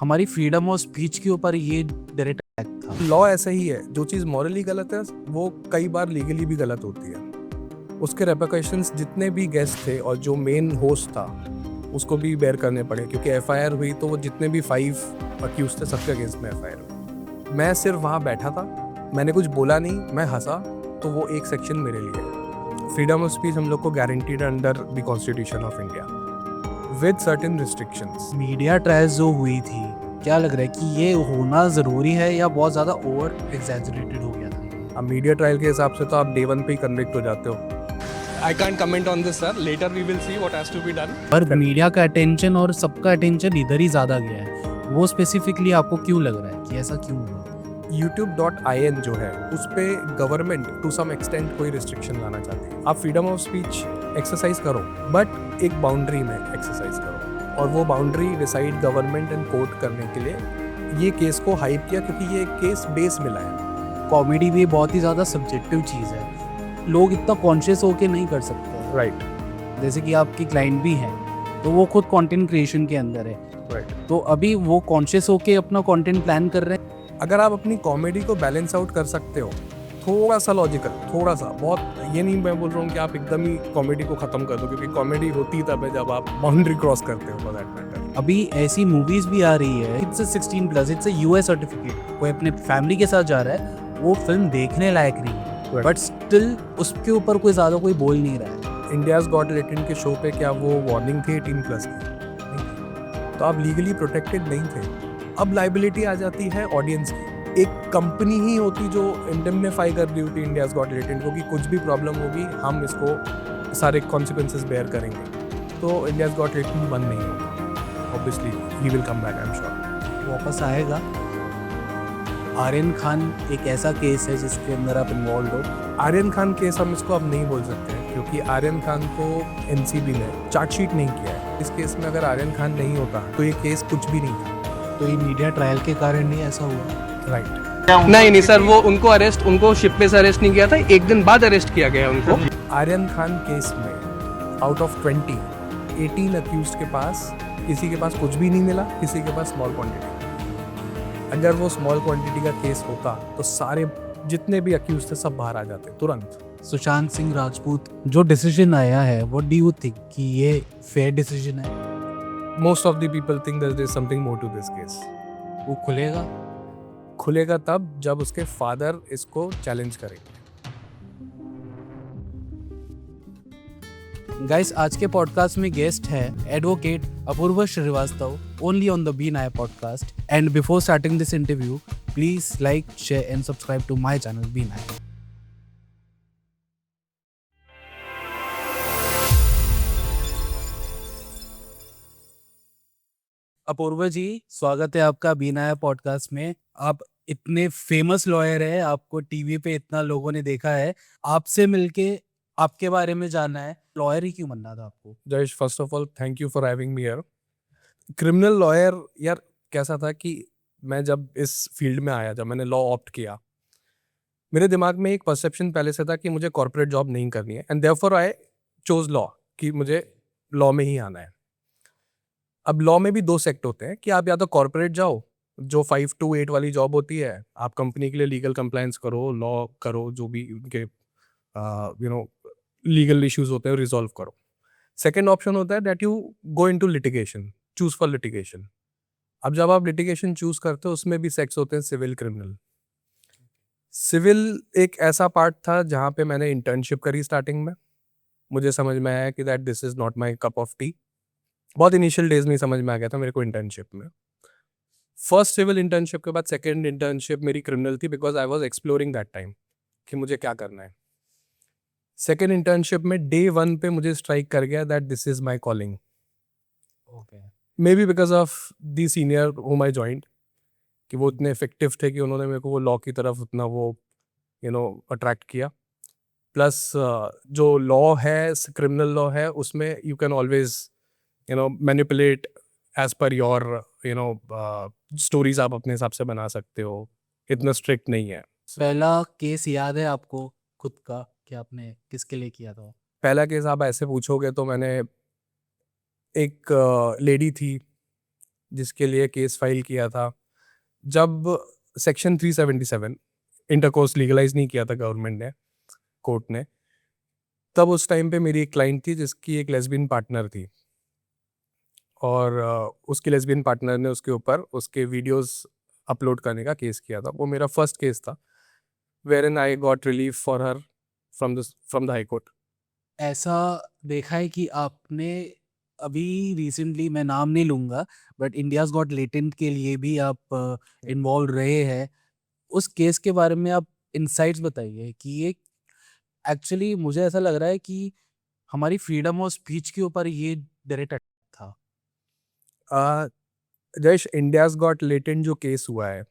हमारी freedom of speech के ऊपर ये डायरेक्ट अटैक था। लॉ ऐसा ही है, जो चीज़ मॉरली गलत है वो कई बार लीगली भी गलत होती है। उसके रेपरकशंस जितने भी गेस्ट थे और जो मेन होस्ट था उसको भी बेयर करने पड़े, क्योंकि एफआईआर हुई तो वो जितने भी 5 अक्यूज थे सबके अगेंस्ट में एफआईआर हुई। मैं सिर्फ वहाँ बैठा था, मैंने कुछ बोला नहीं, मैं हंसा, तो वो एक सेक्शन मेरे लिए। फ्रीडम ऑफ स्पीच हम लोग को guaranteed under the constitution of India with certain restrictions. Media trials जो हुई थी, क्या लग रहा है कि ये होना ज़रूरी है या बहुत ज़्यादा ओवर एग्जैजरेटेड हो गया था? अब मीडिया ट्रायल के हिसाब से तो आप डे 1 पे ही कन्विक्ट हो जाते हो। I can't comment on this, sir. Later we will see what has to be done. पर मीडिया का अटेंशन और सबका अटेंशन इधर ही ज़्यादा गया है, वो स्पेसिफिकली आपको क्यों लग रहा है कि ऐसा क्यों हुआ? youtube.in जो है उस पे गवर्नमेंट टू सम एक्सटेंट कोई रिस्ट्रिक्शन लाना चाहती है। आप फ्रीडम ऑफ स्पीच एक्सरसाइज करो, बट एक बाउंड्री में एक्सरसाइज करो, और वो boundary decide government and court करने के लिए ये केस को हाइप किया, क्योंकि ये केस बेस मिला है। कॉमेडी भी बहुत ही ज़्यादा सब्जेक्टिव चीज़ है, लोग इतना कॉन्शियस होके नहीं कर सकते। राइट। जैसे कि आपकी क्लाइंट भी हैं तो वो खुद कंटेंट क्रिएशन के अंदर है, राइट। तो अभी वो कॉन्शियस होके अपना कंटेंट प्लान कर रहे हैं। अगर आप अपनी कॉमेडी को बैलेंस आउट कर सकते हो, थोड़ा सा लॉजिकल, थोड़ा सा, बहुत ये नहीं मैं बोल रहा हूँ कि आप एकदम ही कॉमेडी को खत्म कर दो, क्योंकि कॉमेडी होती तब है जब आप बाउंड्री क्रॉस करते हो फॉर दैट मैटर। अभी ऐसी मूवीज भी आ रही है, इट्स 16+, इट्स यूएस सर्टिफिकेट, कोई अपने फैमिली के साथ जा रहा है, वो फिल्म देखने लायक नहीं है, बट स्टिल उसके ऊपर कोई ज़्यादा कोई बोल नहीं रहा है। इंडियाज़ गॉट टैलेंट के शो पे क्या वो वार्निंग थी 18+ की? नहीं थी। तो आप लीगली प्रोटेक्टेड नहीं थे। अब लाइबिलिटी आ जाती है ऑडियंस की। एक कंपनी ही होती जो इंडेमनिफाई कर रही होती इंडियाज़ गॉट टैलेंट को कि कुछ भी प्रॉब्लम होगी हम इसको सारे कॉन्सिक्वेंसेस बेयर करेंगे, तो इंडियाज़ गॉट टैलेंट बंद नहीं होगा। Obviously he will come back, I am sure वापस आएगा। आर्यन खान एक ऐसा केस है जिसके अंदर आप इन्वॉल्व हो। आर्यन खान केस हम इसको अब नहीं बोल सकते हैं, क्योंकि आर्यन खान को एनसीबी ने चार्जशीट नहीं किया है। इस केस में अगर आर्यन खान नहीं होता तो ये केस कुछ भी नहीं था। तो ये मीडिया ट्रायल के कारण नहीं ऐसा हुआ। राइट। नहीं सर, वो उनको शिप पे से अरेस्ट नहीं किया था, एक दिन बाद अरेस्ट किया गया उनको। आर्यन खान केस में आउट ऑफ 18 अक्यूज्ड के पास किसी के पास कुछ भी नहीं मिला, किसी के पास स्मॉल क्वांटिटी। अगर वो स्मॉल क्वांटिटी का केस होता तो सारे जितने भी अक्यूज थे सब बाहर आ जाते तुरंत। सुशांत सिंह राजपूत जो डिसीजन आया है, व्हाट डू यू थिंक कि ये फेयर डिसीजन है? Most of the people think there is something more to this case. वो खुलेगा तब जब उसके फादर इसको चैलेंज करेंगे। गाइस, आज के पॉडकास्ट में गेस्ट है advocate Apoorva Shrivastava, only on the B Naya podcast. And before starting this interview, please like, share and subscribe to my channel B Naya. Apoorva जी, स्वागत है आपका बी नाया पॉडकास्ट में। आप इतने फेमस लॉयर है, आपको टीवी पे इतना लोगों ने देखा है, आपसे मिलके आपके बारे में जानना है। लॉयर ही क्यों बनना था आपको? Jayesh, first of all thank you for having me here. Criminal lawyer, यार कैसा था कि मैं जब इस फील्ड में आया, जब मैंने लॉ ऑप्ट किया, मेरे दिमाग में एक परसेप्शन पहले से था कि मुझे कॉर्पोरेट जॉब नहीं करनी है, and therefore I chose law, कि मुझे लॉ में ही आना है। अब लॉ में भी 2 सेक्ट होते हैं कि आप या तो कॉर्पोरेट जाओ, जो 5 to 8 वाली जॉब होती है, आप कंपनी के लिए लीगल कंप्लायंस करो, लॉ करो, जो भी उनके लीगल इश्यूज होते हैं रिजॉल्व करो। सेकेंड ऑप्शन होता है that you go into litigation, choose for litigation. अब जब आप लिटिगेशन चूज करते हो, उसमें भी सेक्ट्स होते हैं सिविल, क्रिमिनल। सिविल एक ऐसा पार्ट था जहाँ पे मैंने इंटर्नशिप करी स्टार्टिंग में। मुझे समझ में आया कि that this is not my cup of T. बहुत इनिशियल डेज में ही समझ में आ गया था मेरे को इंटर्नशिप में। फर्स्ट सिविल इंटर्नशिप के बाद सेकेंड इंटर्नशिप मेरी क्रिमिनल थी, because I was exploring that time कि मुझे क्या करना है। सेकेंड इंटर्नशिप में डे 1 पे मुझे स्ट्राइक कर गया that this is my calling. May be because of the senior हुम आई जॉइंड, कि वो इतने इफेक्टिव थे कि उन्होंने मेरे को वो लॉ की तरफ उतना वो अट्रैक्ट किया। प्लस जो लॉ है, क्रिमिनल लॉ है, उसमें you can always manipulate as per your stories आप अपने हिसाब से बना सकते हो, इतना स्ट्रिक्ट नहीं है। पहला केस याद है आपको खुद का कि आपने किसके लिए किया था? पहला केस आप ऐसे पूछोगे तो मैंने एक लेडी थी जिसके लिए केस फाइल किया था जब सेक्शन 377 इंटरकोर्स लीगलाइज नहीं किया था गवर्नमेंट ने, कोर्ट ने। तब उस टाइम पे मेरी एक क्लाइंट थी जिसकी एक लेस्बियन पार्टनर थी, और उसकी लेस्बियन पार्टनर ने उसके ऊपर उसके वीडियोस अपलोड करने का केस किया था। वो मेरा फर्स्ट केस था wherein I got relief for her from the high court. ऐसा देखा है कि आपने अभी रिसेंटली, मैं नाम नहीं लूंगा, बट इंडियाज गॉट लेटेंट के लिए भी आप इन्वॉल्व रहे हैं। उस केस के बारे में आप इंसाइट्स बताइए कि ये एक्चुअली, मुझे ऐसा लग रहा है कि हमारी फ्रीडम ऑफ स्पीच के ऊपर ये डायरेक्ट अटैक था। जयेश, इंडियाज गॉट लेटेंट जो केस हुआ है,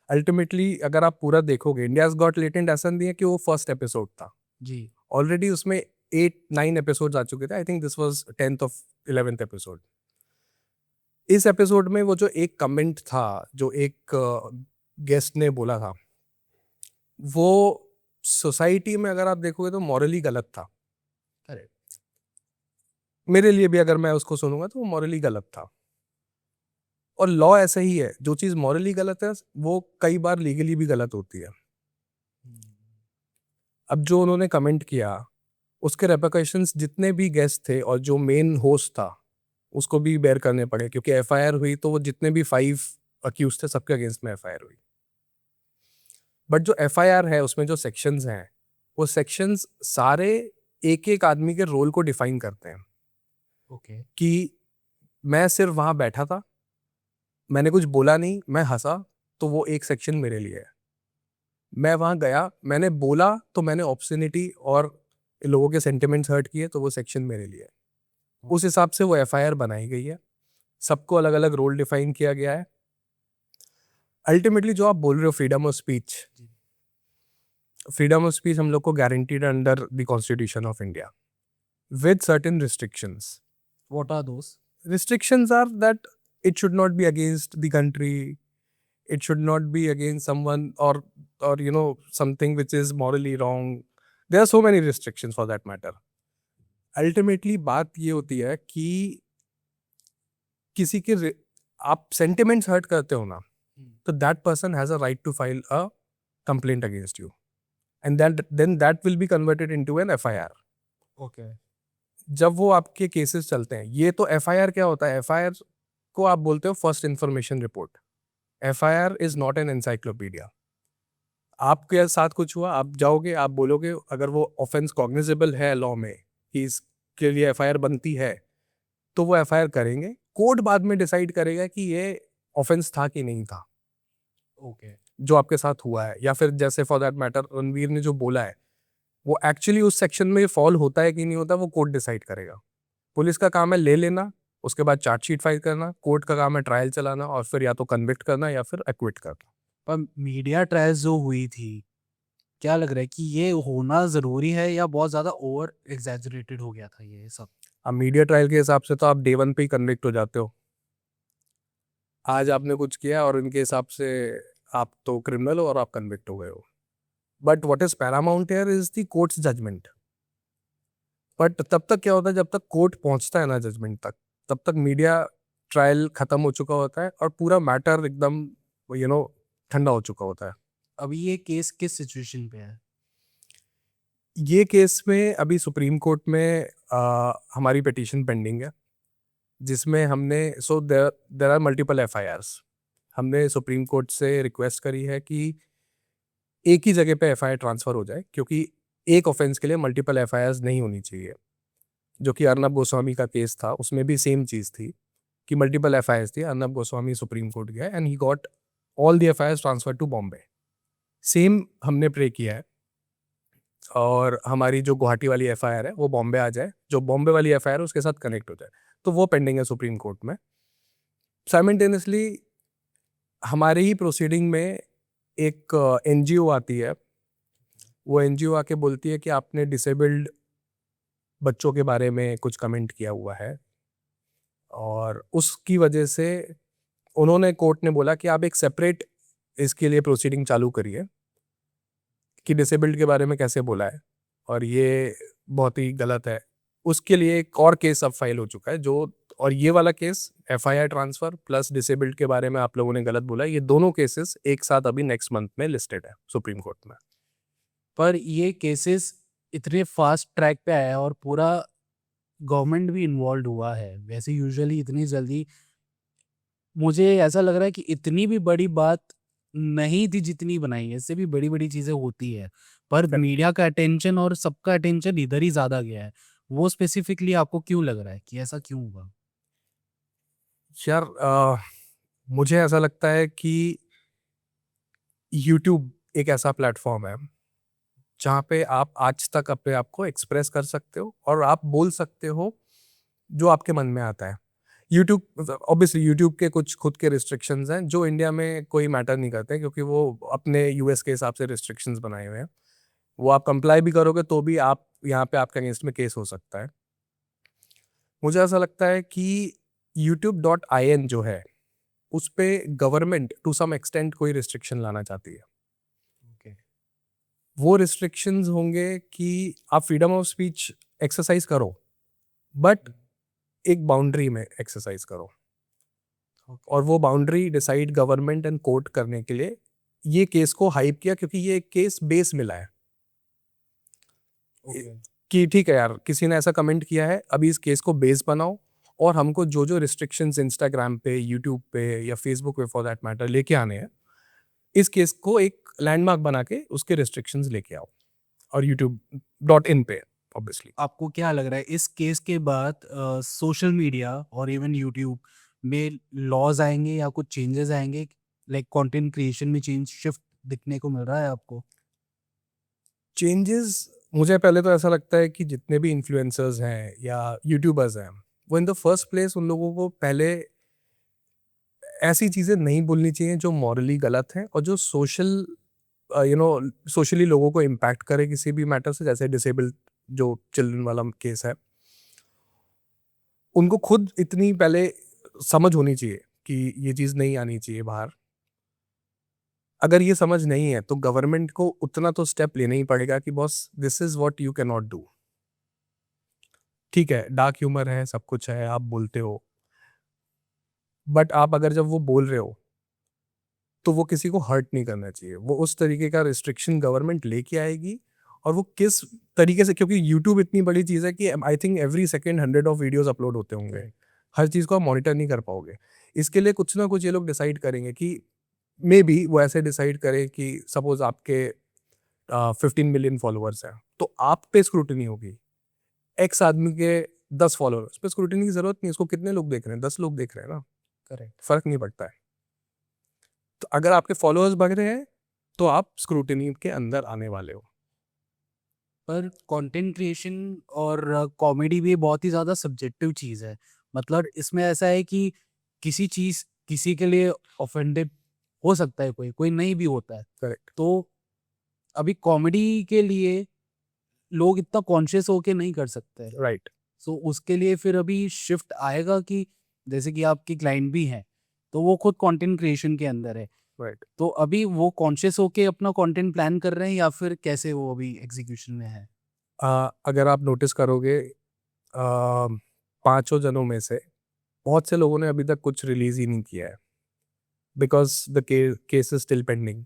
अल्टीमेटली अगर आप पूरा देखोगे, इंडियाज गॉट लेटेंट ऐसा नहीं है कि वो फर्स्ट एपिसोड था। जी। ऑलरेडी उसमें 8-9 एपिसोड्स आ चुके थे। I think this was 10th of 11th episode. इस एपिसोड में वो जो एक कमेंट था, जो एक गेस्ट ने बोला था, वो सोसाइटी में अगर आप देखोगे तो मॉरली गलत था। करेक्ट। मेरे लिए भी अगर मैं उसको सुनूंगा तो वो मॉरली गलत था। और लॉ ऐसा ही है, जो चीज़ मॉरली गलत है वो कई बार लीगली भी गलत होती है। अब जो उन्होंने कमेंट किया, उसके रेपरकशंस जितने भी गेस्ट थे और जो मेन होस्ट था उसको भी बेयर करने पड़े, क्योंकि एफआईआर हुई तो वो जितने भी 5 अक्यूज थे सबके अगेंस्ट में एफआईआर हुई। बट जो एफआईआर है उसमें जो सेक्शंस हैं, वो सेक्शंस सारे एक एक आदमी के रोल को डिफाइन करते हैं। ओके। कि मैं सिर्फ वहाँ बैठा था, मैंने कुछ बोला नहीं, मैं हंसा, तो वो एक सेक्शन मेरे लिए है। मैं वहाँ गया, मैंने बोला तो मैंने ऑब्ससिनिटी और लोगों के सेंटिमेंट्स हर्ट किए, तो वो सेक्शन मेरे लिए है। उस हिसाब से वो एफआईआर बनाई गई है, सबको अलग अलग रोल डिफाइन किया गया है। अल्टीमेटली जो आप बोल रहे हो freedom of speech, freedom of speech हम लोग को guaranteed under the constitution of India with certain restrictions. What are those? Restrictions are that it should not be against the country, it should not be against someone, or you know, something which is morally wrong. There are so many restrictions for that matter. Ultimately बात ये होती है कि किसी के आप sentiments hurt करते हो ना, तो that person has a right to file a complaint against you, and then that will be converted into an FIR. Okay. जब वो आपके केसेस चलते हैं, ये तो एफआईआर क्या होता है, एफआईआर को आप बोलते हो first information report. FIR is not an encyclopedia. आपके साथ कुछ हुआ, आप जाओगे, आप बोलोगे, अगर वो ऑफेंस कॉग्निजेबल है लॉ में कि इसके लिए एफआईआर बनती है, तो वो एफआईआर करेंगे। कोर्ट बाद में डिसाइड करेगा कि ये ऑफेंस था कि नहीं था, ओके। जो आपके साथ हुआ है। या फिर जैसे फॉर दैट मैटर रणवीर ने जो बोला है, वो एक्चुअली उस सेक्शन में फॉल होता है कि नहीं होता, वो कोर्ट डिसाइड करेगा। पुलिस का काम है ले लेना, उसके बाद चार्जशीट फाइल करना। कोर्ट का काम है ट्रायल चलाना, और फिर या तो कन्विक्ट करना या फिर एक्विट करना। पर मीडिया ट्रायल्स जो हुई थी, क्या लग रहा है कि ये होना ज़रूरी है या बहुत ज़्यादा ओवर एग्जैजरेटेड हो गया था ये सब? अब मीडिया ट्रायल के हिसाब से तो आप डे 1 पे ही कन्विक्ट हो जाते हो। आज आपने कुछ किया और इनके हिसाब से आप तो क्रिमिनल हो और आप कन्विक्ट हो गए हो। But what is paramount here is the court's judgement. But तब तक क्या होता है, जब तक कोर्ट पहुंचता है ना जजमेंट तक, तब तक मीडिया ट्रायल खत्म हो चुका होता है और पूरा मैटर एकदम ठंडा हो चुका होता है। अभी ये केस किस सिचुएशन पे है? ये केस में अभी सुप्रीम कोर्ट में हमारी पिटीशन पेंडिंग है, जिसमें हमने देयर आर मल्टीपल एफआईआर्स। हमने सुप्रीम कोर्ट से रिक्वेस्ट करी है कि एक ही जगह पे एफआईआर ट्रांसफ़र हो जाए, क्योंकि एक ऑफेंस के लिए मल्टीपल एफआईआर्स नहीं होनी चाहिए। जो कि अर्नब गोस्वामी का केस था, उसमें भी सेम चीज़ थी कि मल्टीपल एफआईआर्स थी। अर्नब गोस्वामी सुप्रीम कोर्ट गया and he got all the FIRs transfer to Bombay. Same हमने प्रे किया है, और हमारी जो गुवाहाटी वाली एफआईआर है वो बॉम्बे आ जाए, जो बॉम्बे वाली एफआईआर है उसके साथ कनेक्ट हो जाए, तो वो पेंडिंग है सुप्रीम कोर्ट में। साइमल्टेनियसली हमारे ही प्रोसीडिंग में एक एनजीओ आती है। वो एनजीओ आके बोलती है कि आपने डिसेबल्ड बच्चों के बारे में कुछ कमेंट किया हुआ है, और उसकी वजह से उन्होंने, कोर्ट ने बोला कि आप एक सेपरेट इसके लिए प्रोसीडिंग चालू करिए कि डिसेबल्ड के बारे में कैसे बोला है, और ये बहुत ही गलत है। उसके लिए एक और केस अब फाइल हो चुका है, जो और ये वाला case FIR transfer plus disabled के बारे में आप लोगों ने गलत बोला, ये दोनों केसेस एक साथ अभी नेक्स्ट मंथ में लिस्टेड है सुप्रीम कोर्ट में। पर ये केसेस इतने फास्ट ट्रैक पे आया है और पूरा गवर्नमेंट भी इन्वॉल्व हुआ है। वैसे यूजुअली इतनी जल्दी मुझे ऐसा लग रहा है कि इतनी भी बड़ी बात नहीं थी जितनी बनाई है, इससे भी बड़ी-बड़ी चीज़ें होती है। पर Correct. मीडिया का अटेंशन और सबका अटेंशन इधर ही ज़्यादा गया है। वो स्पेसिफिकली आपको क्यों लग रहा है कि ऐसा क्यों हुआ? यार मुझे ऐसा लगता है कि यूट्यूब एक ऐसा प्लेटफॉर्म है जहाँ पे आप आज तक अपने आप को एक्सप्रेस कर सकते हो और आप बोल सकते हो जो आपके मन में आता है। यूट्यूब ऑब्वियसली यूट्यूब के कुछ खुद के रिस्ट्रिक्शंस हैं जो इंडिया में कोई मैटर नहीं करते क्योंकि वो अपने US के हिसाब से रिस्ट्रिक्शंस बनाए हुए हैं। वो आप कंप्लाई भी करोगे तो भी आप यहाँ पे आपके अगेंस्ट में केस हो सकता है। मुझे ऐसा लगता है कि youtube.in जो है उस पे गवर्नमेंट टू सम एक्सटेंट कोई रिस्ट्रिक्शन लाना चाहती है। वो रिस्ट्रिक्शंस होंगे कि आप फ्रीडम ऑफ स्पीच एक्सरसाइज करो बट एक बाउंड्री में एक्सरसाइज करो, और वो boundary decide government and court करने के लिए ये केस को हाइप किया क्योंकि ये एक केस बेस मिला है कि ठीक है यार किसी ने ऐसा कमेंट किया है, अभी इस केस को बेस बनाओ और हमको जो जो रिस्ट्रिक्शंस इंस्टाग्राम पे, यूट्यूब पे या फेसबुक पे फॉर दैट मैटर लेके आने हैं, इस केस को एक लैंडमार्क बना के उसके रिस्ट्रिक्शंस लेके आओ। और youtube.in पे ऑब्वियसली आपको क्या लग रहा है इस केस के बाद सोशल मीडिया और इवन यूट्यूब में लॉज आएंगे या कुछ चेंजेस आएंगे? लाइक कंटेंट क्रिएशन में चेंज शिफ्ट दिखने को मिल रहा है आपको? चेंजेस मुझे पहले तो ऐसा लगता है कि जितने भी इन्फ्लुएंसर्स हैं या यूट्यूबर्स हैं वो इन द फर्स्ट प्लेस उन लोगों को पहले ऐसी चीज़ें नहीं बोलनी चाहिए जो मॉरली गलत हैं और जो सोशली लोगों को इम्पैक्ट करे किसी भी मैटर से, जैसे डिसेबल्ड जो चिल्ड्रन वाला केस है। उनको खुद इतनी पहले समझ होनी चाहिए कि ये चीज़ नहीं आनी चाहिए बाहर। अगर ये समझ नहीं है तो गवर्नमेंट को उतना तो स्टेप लेना ही पड़ेगा कि boss this is what you can not do. ठीक है, डार्क ह्यूमर है, सब कुछ है, आप बोलते हो, बट आप अगर जब वो बोल रहे हो तो वो किसी को हर्ट नहीं करना चाहिए। वो उस तरीके का रिस्ट्रिक्शन गवर्नमेंट लेके आएगी और वो किस तरीके से, क्योंकि यूट्यूब इतनी बड़ी चीज़ है कि I think every second 100 of videos upload होते होंगे। हर चीज़ को आप मॉनिटर नहीं कर पाओगे। इसके लिए कुछ ना कुछ ये लोग डिसाइड करेंगे कि मे बी वो ऐसे डिसाइड करे कि सपोज आपके 15 मिलियन फॉलोअर्स हैं तो आप पे स्क्रूटनी होगी, एक्स आदमी के 10 फॉलोअर्स पे स्क्रूटनी की जरूरत नहीं। इसको कितने लोग देख रहे हैं? 10 लोग देख रहे हैं ना, करेक्ट। फर्क नहीं पड़ता है। तो अगर आपके फॉलोअर्स बढ़ रहे हैं तो आप स्क्रूटनी के अंदर आने वाले हो। पर कंटेंट क्रिएशन और कॉमेडी भी बहुत ही ज़्यादा सब्जेक्टिव चीज़ है। मतलब इसमें ऐसा है कि किसी चीज़ किसी के लिए ऑफेंडेड हो सकता है, कोई नहीं भी होता है। करेक्ट। तो अभी कॉमेडी के लिए लोग इतना कॉन्शियस होके नहीं कर सकते। राइट। सो उसके लिए फिर अभी शिफ्ट आएगा कि जैसे कि आपकी क्लाइंट भी हैं, तो वो खुद कंटेंट क्रिएशन के अंदर है। राइट। तो अभी वो कॉन्शियस होके अपना कंटेंट प्लान कर रहे हैं या फिर कैसे वो अभी एग्जीक्यूशन में है? अगर आप नोटिस करोगे, पांचों जनों में से बहुत से लोगों ने अभी तक कुछ रिलीज ही नहीं किया है because the case is still pending.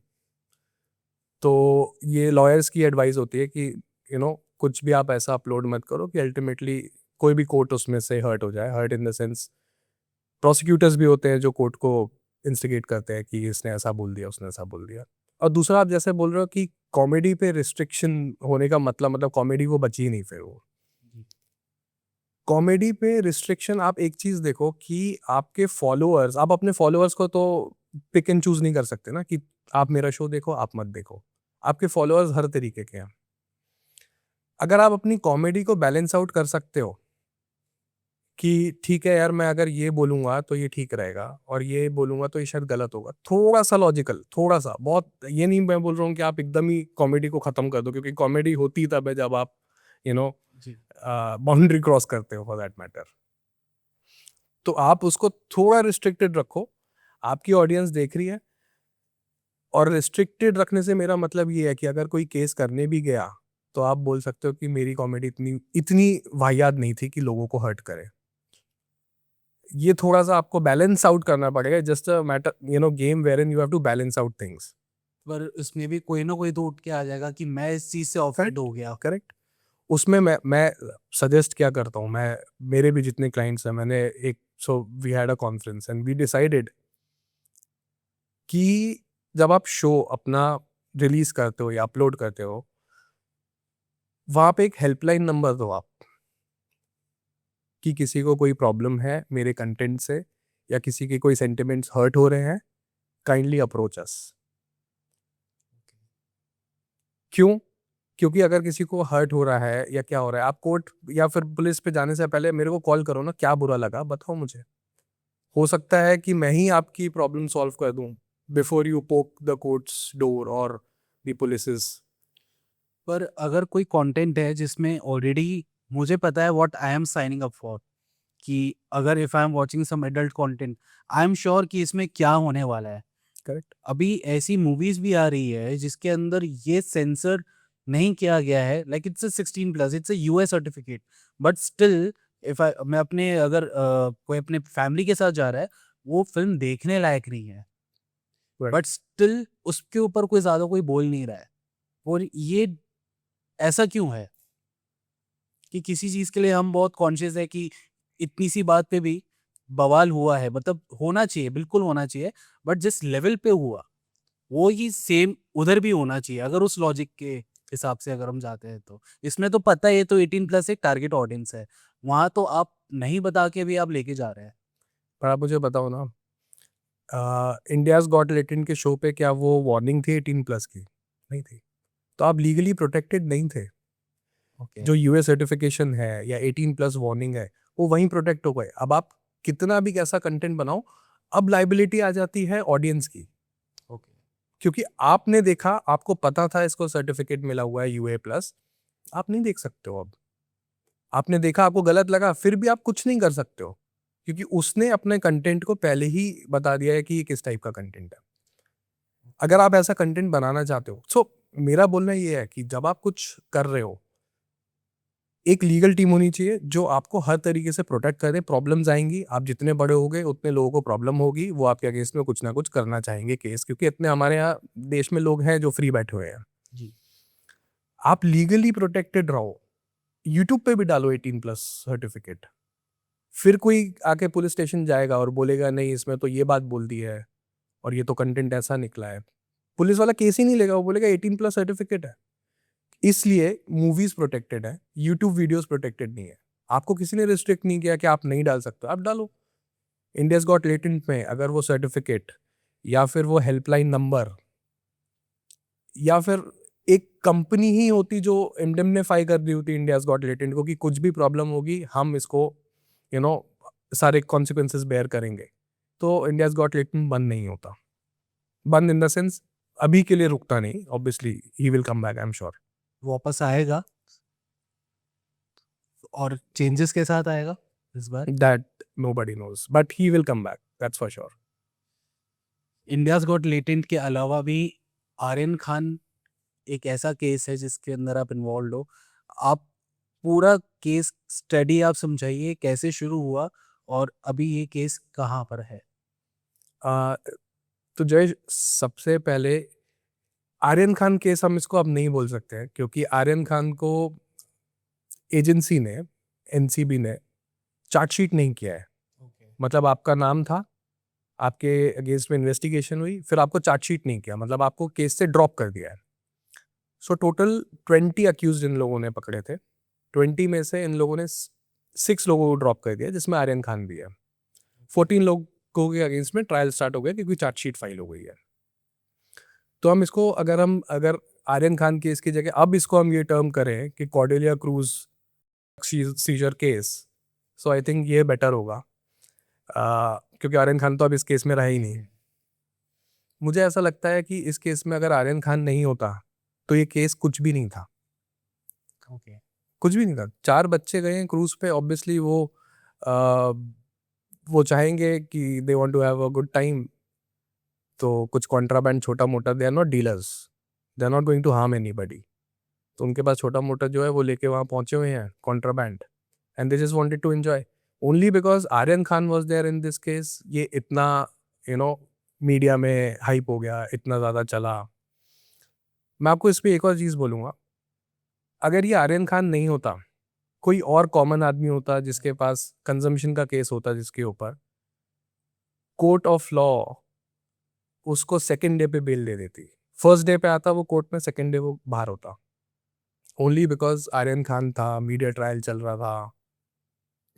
तो ये लॉयर्स की एडवाइस होती है कि कुछ भी आप ऐसा अपलोड मत करो कि अल्टीमेटली कोई भी कोर्ट उसमें से हर्ट हो जाए। Hurt in the sense prosecutors भी होते हैं जो कोर्ट को इंस्टिगेट करते हैं कि इसने ऐसा बोल दिया, उसने ऐसा बोल दिया। और दूसरा, आप जैसे बोल रहे हो कि कॉमेडी पे रिस्ट्रिक्शन होने का मतलब कॉमेडी वो बची ही नहीं फिर वो। कॉमेडी पे रिस्ट्रिक्शन, आप एक चीज देखो कि आपके फॉलोअर्स, आप अपने फॉलोअर्स को तो पिक एंड चूज नहीं कर सकते ना कि आप मेरा शो देखो आप मत देखो। आपके फॉलोअर्स हर तरीके के हैं। अगर आप अपनी कॉमेडी को बैलेंस आउट कर सकते हो कि ठीक है यार, मैं अगर ये बोलूंगा तो ये ठीक रहेगा और ये बोलूंगा तो ये शायद गलत होगा, थोड़ा सा लॉजिकल, थोड़ा सा, बहुत ये नहीं मैं बोल रहा हूँ कि आप एकदम ही कॉमेडी को खत्म कर दो, क्योंकि कॉमेडी होती तब है जब आप जी। बाउंड्री क्रॉस करते हो फॉर दैट मैटर। तो आप उसको थोड़ा रिस्ट्रिक्टेड रखो, आपकी ऑडियंस देख रही है। और रिस्ट्रिक्टेड रखने से मेरा मतलब ये है कि अगर कोई केस करने भी गया तो आप बोल सकते हो कि मेरी कॉमेडी इतनी इतनी वाहियात नहीं थी कि लोगों को हर्ट करे। ये थोड़ा सा आपको बैलेंस आउट करना पड़ेगा, just a matter game wherein you have to balance out things. पर उसमें भी कोई ना कोई तो उठ के आ जाएगा कि मैं इस चीज से ऑफेंड हो गया। करेक्ट। उसमें मैं सजेस्ट क्या करता हूँ, मैं मेरे भी जितने क्लाइंट्स हैं, मैंने एक so we had a conference and we decided कि जब आप शो अपना रिलीज करते हो या अपलोड करते हो, वहां पे एक हेल्पलाइन नंबर दो आप, कि किसी को कोई प्रॉब्लम है मेरे कंटेंट से या किसी के कोई सेंटिमेंट्स हर्ट हो रहे हैं, काइंडली अप्रोच अस। क्यों? क्योंकि अगर किसी को हर्ट हो रहा है या क्या हो रहा है, आप कोर्ट या फिर पुलिस पे जाने से पहले मेरे को कॉल करो ना, क्या बुरा लगा बताओ मुझे। हो सकता है कि मैं ही आपकी प्रॉब्लम सॉल्व कर दूं बिफोर यू पोक द कोर्ट्स डोर और द पुलिसेस। पर अगर कोई कंटेंट है जिसमें ऑलरेडी मुझे पता है what I am signing up for, कि अगर if I am watching some adult content, I am sure कि इसमें क्या होने वाला है। करेक्ट। अभी ऐसी मूवीज भी आ रही है जिसके अंदर ये सेंसर नहीं किया गया है, like it's a 16+, it's a US certificate, but still if I मैं अपने अगर कोई अपने फैमिली के साथ जा रहा है, वो फिल्म देखने लायक नहीं है, Right. बट स्टिल उसके ऊपर कोई ज्यादा कोई बोल नहीं रहा है। और ये ऐसा क्यों है कि किसी चीज के लिए हम बहुत कॉन्शियस है कि इतनी सी बात पे भी बवाल हुआ है, मतलब होना चाहिए, बिल्कुल होना चाहिए, बट जिस लेवल पे हुआ वो ही सेम उधर भी होना चाहिए, अगर उस लॉजिक के हिसाब से अगर हम जाते हैं तो। इसमें तो पता है ये तो 18+ एक टारगेट ऑडियंस है, वहां तो आप नहीं बता के भी आप लेके जा रहे हैं। पर आप मुझे बताओ ना, इंडियाज गॉट लेटेंट के शो पे क्या वो वार्निंग थी 18+ की? नहीं थी। तो आप लीगली प्रोटेक्टेड नहीं थे। ओके। जो यूएस सर्टिफिकेशन है या 18+ वार्निंग है, वो वहीं प्रोटेक्ट हो गए। अब आप कितना भी कैसा कंटेंट बनाओ, अब लाइबिलिटी आ जाती है ऑडियंस की, ओके। क्योंकि आपने देखा, आपको पता था इसको सर्टिफिकेट मिला हुआ है UA+, आप नहीं देख सकते हो। अब आपने देखा, आपको गलत लगा, फिर भी आप कुछ नहीं कर सकते हो, क्योंकि उसने अपने कंटेंट को पहले ही बता दिया है कि ये किस टाइप का कंटेंट है। अगर आप ऐसा कंटेंट बनाना चाहते हो, मेरा बोलना ये है कि जब आप कुछ कर रहे हो, एक लीगल टीम होनी चाहिए जो आपको हर तरीके से प्रोटेक्ट करे। प्रॉब्लम्स आएंगी, आप जितने बड़े होगे उतने लोगों को प्रॉब्लम होगी, वो आपके अगेंस्ट में कुछ ना कुछ करना चाहेंगे केस, क्योंकि इतने हमारे यहाँ देश में लोग हैं जो फ्री बैठे हुए हैं। जी। आप लीगली प्रोटेक्टेड रहो। यूट्यूब पे भी डालो 18+ सर्टिफिकेट, फिर कोई आके पुलिस स्टेशन जाएगा और बोलेगा नहीं इसमें तो ये बात बोल दी है और ये तो कंटेंट ऐसा निकला है, पुलिस वाला केस ही नहीं लेगा, वो बोलेगा 18+ सर्टिफिकेट है। इसलिए मूवीज प्रोटेक्टेड है, यूट्यूब वीडियोस प्रोटेक्टेड नहीं है। आपको किसी ने रिस्ट्रिक्ट नहीं किया कि आप नहीं डाल सकते, आप डालो। इंडियाज गॉट लेटेंट में अगर वो सर्टिफिकेट या फिर वो हेल्पलाइन नंबर या फिर एक कंपनी ही होती जो इंडेमनिफाई कर रही होती इंडियाज गॉट लेटेंट को कि कुछ भी प्रॉब्लम होगी हम इसको सारे कॉन्सिक्वेंसेस बेयर करेंगे, तो इंडियाज गॉट लेटेंट बंद नहीं होता। बंद इन द सेंस अभी के लिए रुकता नहीं, obviously he will come back, I am sure. वापस आएगा और चेंजेस के साथ आएगा इस बार। That nobody knows, but he will come back. That's for sure. India's got latent के अलावा भी आर्यन खान एक ऐसा केस है जिसके अंदर आप इन्वॉल्व हो। आप पूरा केस स्टडी आप समझाइए, कैसे शुरू हुआ और अभी ये केस कहाँ पर है। Uh, तो जय, सबसे पहले आर्यन खान केस हम इसको अब नहीं बोल सकते हैं, क्योंकि आर्यन खान को एजेंसी ने, एनसीबी ने चार्जशीट नहीं किया है। मतलब आपका नाम था, आपके अगेंस्ट में इन्वेस्टिगेशन हुई, फिर आपको चार्जशीट नहीं किया, मतलब आपको केस से ड्रॉप कर दिया है। सो टोटल 20 अक्यूज इन लोगों ने पकड़े थे। 20 में से इन लोगों ने 6 लोगों को ड्रॉप कर दिया, जिसमें आर्यन खान भी है। 14 लोगों के अगेंस्ट में ट्रायल स्टार्ट हो गया क्योंकि चार्जशीट फाइल हो गई है। तो हम इसको अगर आर्यन खान केस की जगह अब इसको हम ये टर्म करें कि Cordelia cruise seizure case, so I think ये बेटर होगा, क्योंकि आर्यन खान तो अब इस केस में रहा ही नहीं। मुझे ऐसा लगता है कि इस केस में अगर आर्यन खान नहीं होता तो ये केस कुछ भी नहीं था। ओके। कुछ भी नहीं था। 4 बच्चे गए हैं क्रूज पे, ऑब्वियसली वो चाहेंगे कि they want to have a good time, तो कुछ कॉन्ट्राबैंड छोटा मोटा, they are not dealers, they are not going to harm anybody, तो उनके पास छोटा मोटा जो है वो लेके वहाँ पहुंचे हुए हैं contraband, and they just wanted to enjoy. Only because Aryan Khan was there in this case ये इतना मीडिया में हाइप हो गया, इतना ज़्यादा चला। मैं आपको इस पर एक और चीज़ बोलूँगा, अगर ये आर्यन खान नहीं होता, कोई और कॉमन आदमी होता जिसके पास कंजम्पशन का केस होता, जिसके ऊपर कोर्ट ऑफ लॉ उसको सेकेंड डे पे बेल दे देती। फर्स्ट डे पे आता वो कोर्ट में, सेकेंड डे वो बाहर होता। ओनली बिकॉज आर्यन खान था, मीडिया ट्रायल चल रहा था,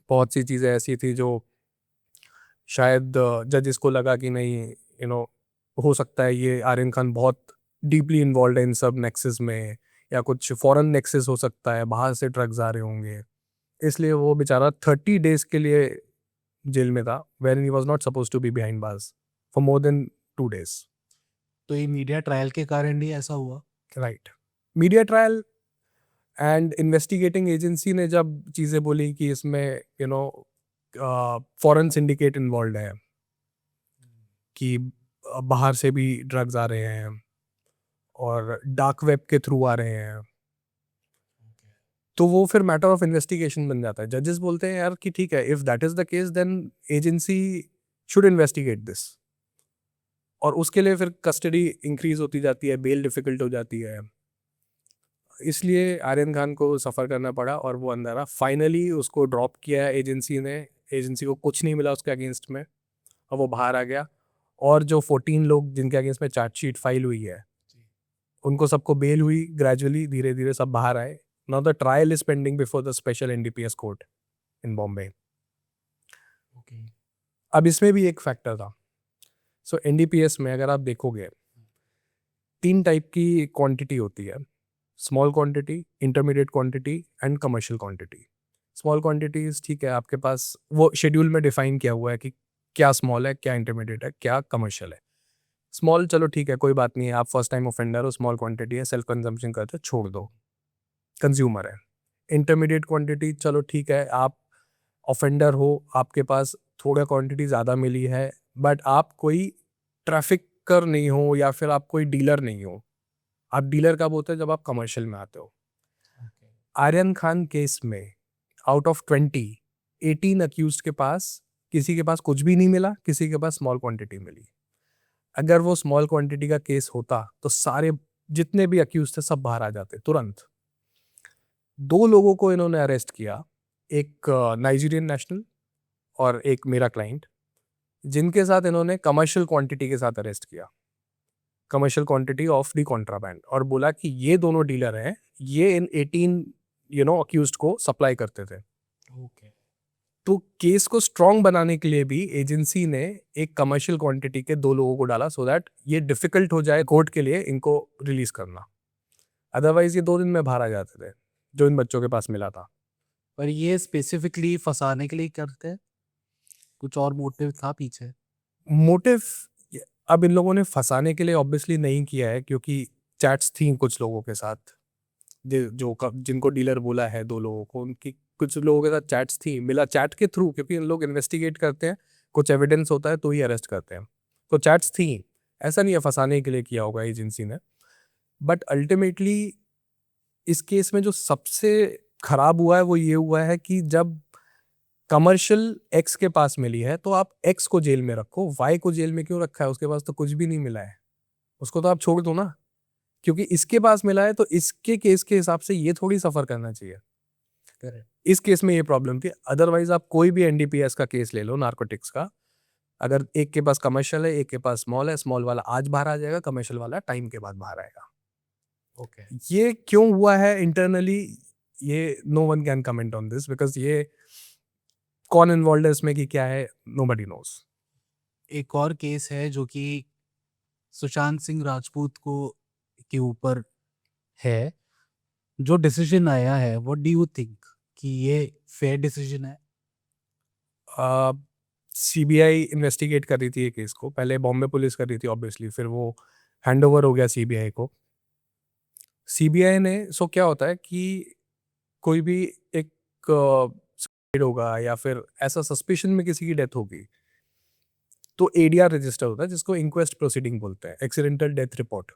बहुत सी चीज़ें ऐसी थी जो शायद जजेस को लगा कि नहीं हो सकता है ये आर्यन खान बहुत डीपली इन्वॉल्व है इन सब नेक्सेस में, या कुछ फॉरेन नेक्सेस हो सकता है, बाहर से ड्रग्स आ रहे होंगे, इसलिए वो बेचारा 30 डेज के लिए जेल में था, when he was not suppose to be behind bars for more than 2 days. तो ये मीडिया ट्रायल के कारण ही ऐसा हुआ। Right. Media trial and investigating agency ने जब चीज़ें बोली कि इसमें फॉरेन सिंडिकेट इन्वॉल्व है, कि बाहर से भी ड्रग्स आ रहे हैं और डार्क वेब के थ्रू आ रहे हैं, तो वो फिर मैटर ऑफ इन्वेस्टिगेशन बन जाता है। जजेस बोलते हैं यार कि ठीक है, if that is the case then agency should investigate this, और उसके लिए फिर कस्टडी इंक्रीज होती जाती है, बेल डिफिकल्ट हो जाती है, इसलिए आर्यन खान को सफ़र करना पड़ा और वो अंदर आ। फाइनली उसको ड्रॉप किया एजेंसी ने, एजेंसी को कुछ नहीं मिला उसके अगेंस्ट में, और वो बाहर आ गया। और जो 14 लोग जिनके अगेंस्ट में चार्जशीट फाइल हुई है, उनको सबको बेल हुई, ग्रेजुअली धीरे धीरे सब बाहर आए। Now the trial is pending before the special NDPS court in Bombay. अब इसमें भी एक फैक्टर था। सो एनडीपीएस में अगर आप देखोगे 3 टाइप की क्वांटिटी होती है, small quantity, intermediate quantity and commercial quantity. Small quantities ठीक है, आपके पास वो शेड्यूल में डिफाइन किया हुआ है कि क्या स्मॉल है, क्या इंटरमीडिएट है, क्या कमर्शियल है। स्मॉल चलो ठीक है, कोई बात नहीं है, आप फर्स्ट टाइम ऑफेंडर हो, स्मॉल क्वांटिटी है, सेल्फ कंजम्पशन करते हो, छोड़ दो, कंज्यूमर है। इंटरमीडिएट क्वांटिटी चलो ठीक है, आप ऑफेंडर हो, आपके पास थोड़ा क्वांटिटी ज़्यादा मिली है, बट आप कोई ट्रैफिकर नहीं हो या फिर आप कोई डीलर नहीं हो। आप डीलर कब होते हो? जब आप कमर्शियल में आते हो। आर्यन खान केस में आउट ऑफ 20, 18 अक्यूज के पास किसी के पास कुछ भी नहीं मिला, किसी के पास स्मॉल क्वांटिटी मिली। अगर वो स्मॉल क्वांटिटी का केस होता तो सारे जितने भी अक्यूज थे सब बाहर आ जाते तुरंत। 2 लोगों को इन्होंने अरेस्ट किया, एक नाइजीरियन नेशनल और एक मेरा क्लाइंट, जिनके साथ इन्होंने कमर्शियल क्वांटिटी के साथ अरेस्ट किया, commercial quantity of the contraband, और बोला कि ये दोनों डीलर हैं, ये इन 18 अक्यूज्ड को सप्लाई करते थे। तो केस को स्ट्रॉन्ग बनाने के लिए भी एजेंसी ने एक कमर्शियल क्वांटिटी के 2 लोगों को डाला, सो दैट ये डिफिकल्ट हो जाए कोर्ट के लिए इनको रिलीज करना। अदरवाइज ये 2 दिन में बाहर आ जाते थे, जो इन बच्चों के पास मिला था। पर ये स्पेसिफिकली फंसाने के लिए करते हैं, कुछ और मोटिव था पीछे? मोटिव अब इन लोगों ने फंसाने के लिए ऑब्वियसली नहीं किया है, क्योंकि चैट्स थी कुछ लोगों के साथ, जिनको डीलर बोला है 2 लोगों को, उनकी कुछ लोगों के साथ चैट्स थी, मिला चैट के थ्रू, क्योंकि इन लोग इन्वेस्टिगेट करते हैं, कुछ एविडेंस होता है तो ही अरेस्ट करते हैं, तो चैट्स थी। ऐसा नहीं है फंसाने के लिए किया होगा एजेंसी ने। बट अल्टीमेटली इस केस में जो सबसे खराब हुआ है वो ये हुआ है कि जब कमर्शियल एक्स के पास मिली है तो आप एक्स को जेल में रखो, वाई को जेल में क्यों रखा है? उसके पास तो कुछ भी नहीं मिला है, उसको तो आप छोड़ दो ना, क्योंकि इसके पास मिला है तो इसके केस के हिसाब से ये थोड़ी सफर करना चाहिए। इस केस में ये प्रॉब्लम थी। अदरवाइज आप कोई भी एनडीपीएस का केस ले लो नार्कोटिक्स का, अगर एक के पास कमर्शियल है, एक के पास स्मॉल है, स्मॉल वाला आज बाहर आ जाएगा, कमर्शियल वाला टाइम के बाद बाहर आएगा। ये क्यों हुआ है इंटरनली, ये no one can comment on this, because ये कौन इन्वॉल्व है इसमें कि क्या है, नोबडी नोज। एक और केस है जो कि सुशांत सिंह राजपूत को के ऊपर है, जो डिसीजन आया है, व्हाट डू यू थिंक कि ये फेयर डिसीजन है? सीबीआई इन्वेस्टिगेट कर रही थी ये केस को, पहले बॉम्बे पुलिस कर रही थी ऑब्वियसली, फिर वो हैंड ओवर हो गया सीबीआई को। सीबीआई ने, सो क्या होता है कि कोई भी एक सुसाइड होगा या फिर ऐसा सस्पिशन में किसी की डेथ होगी तो एडीआर रजिस्टर होता है, जिसको इंक्वेस्ट प्रोसीडिंग बोलते हैं, एक्सीडेंटल डेथ रिपोर्ट।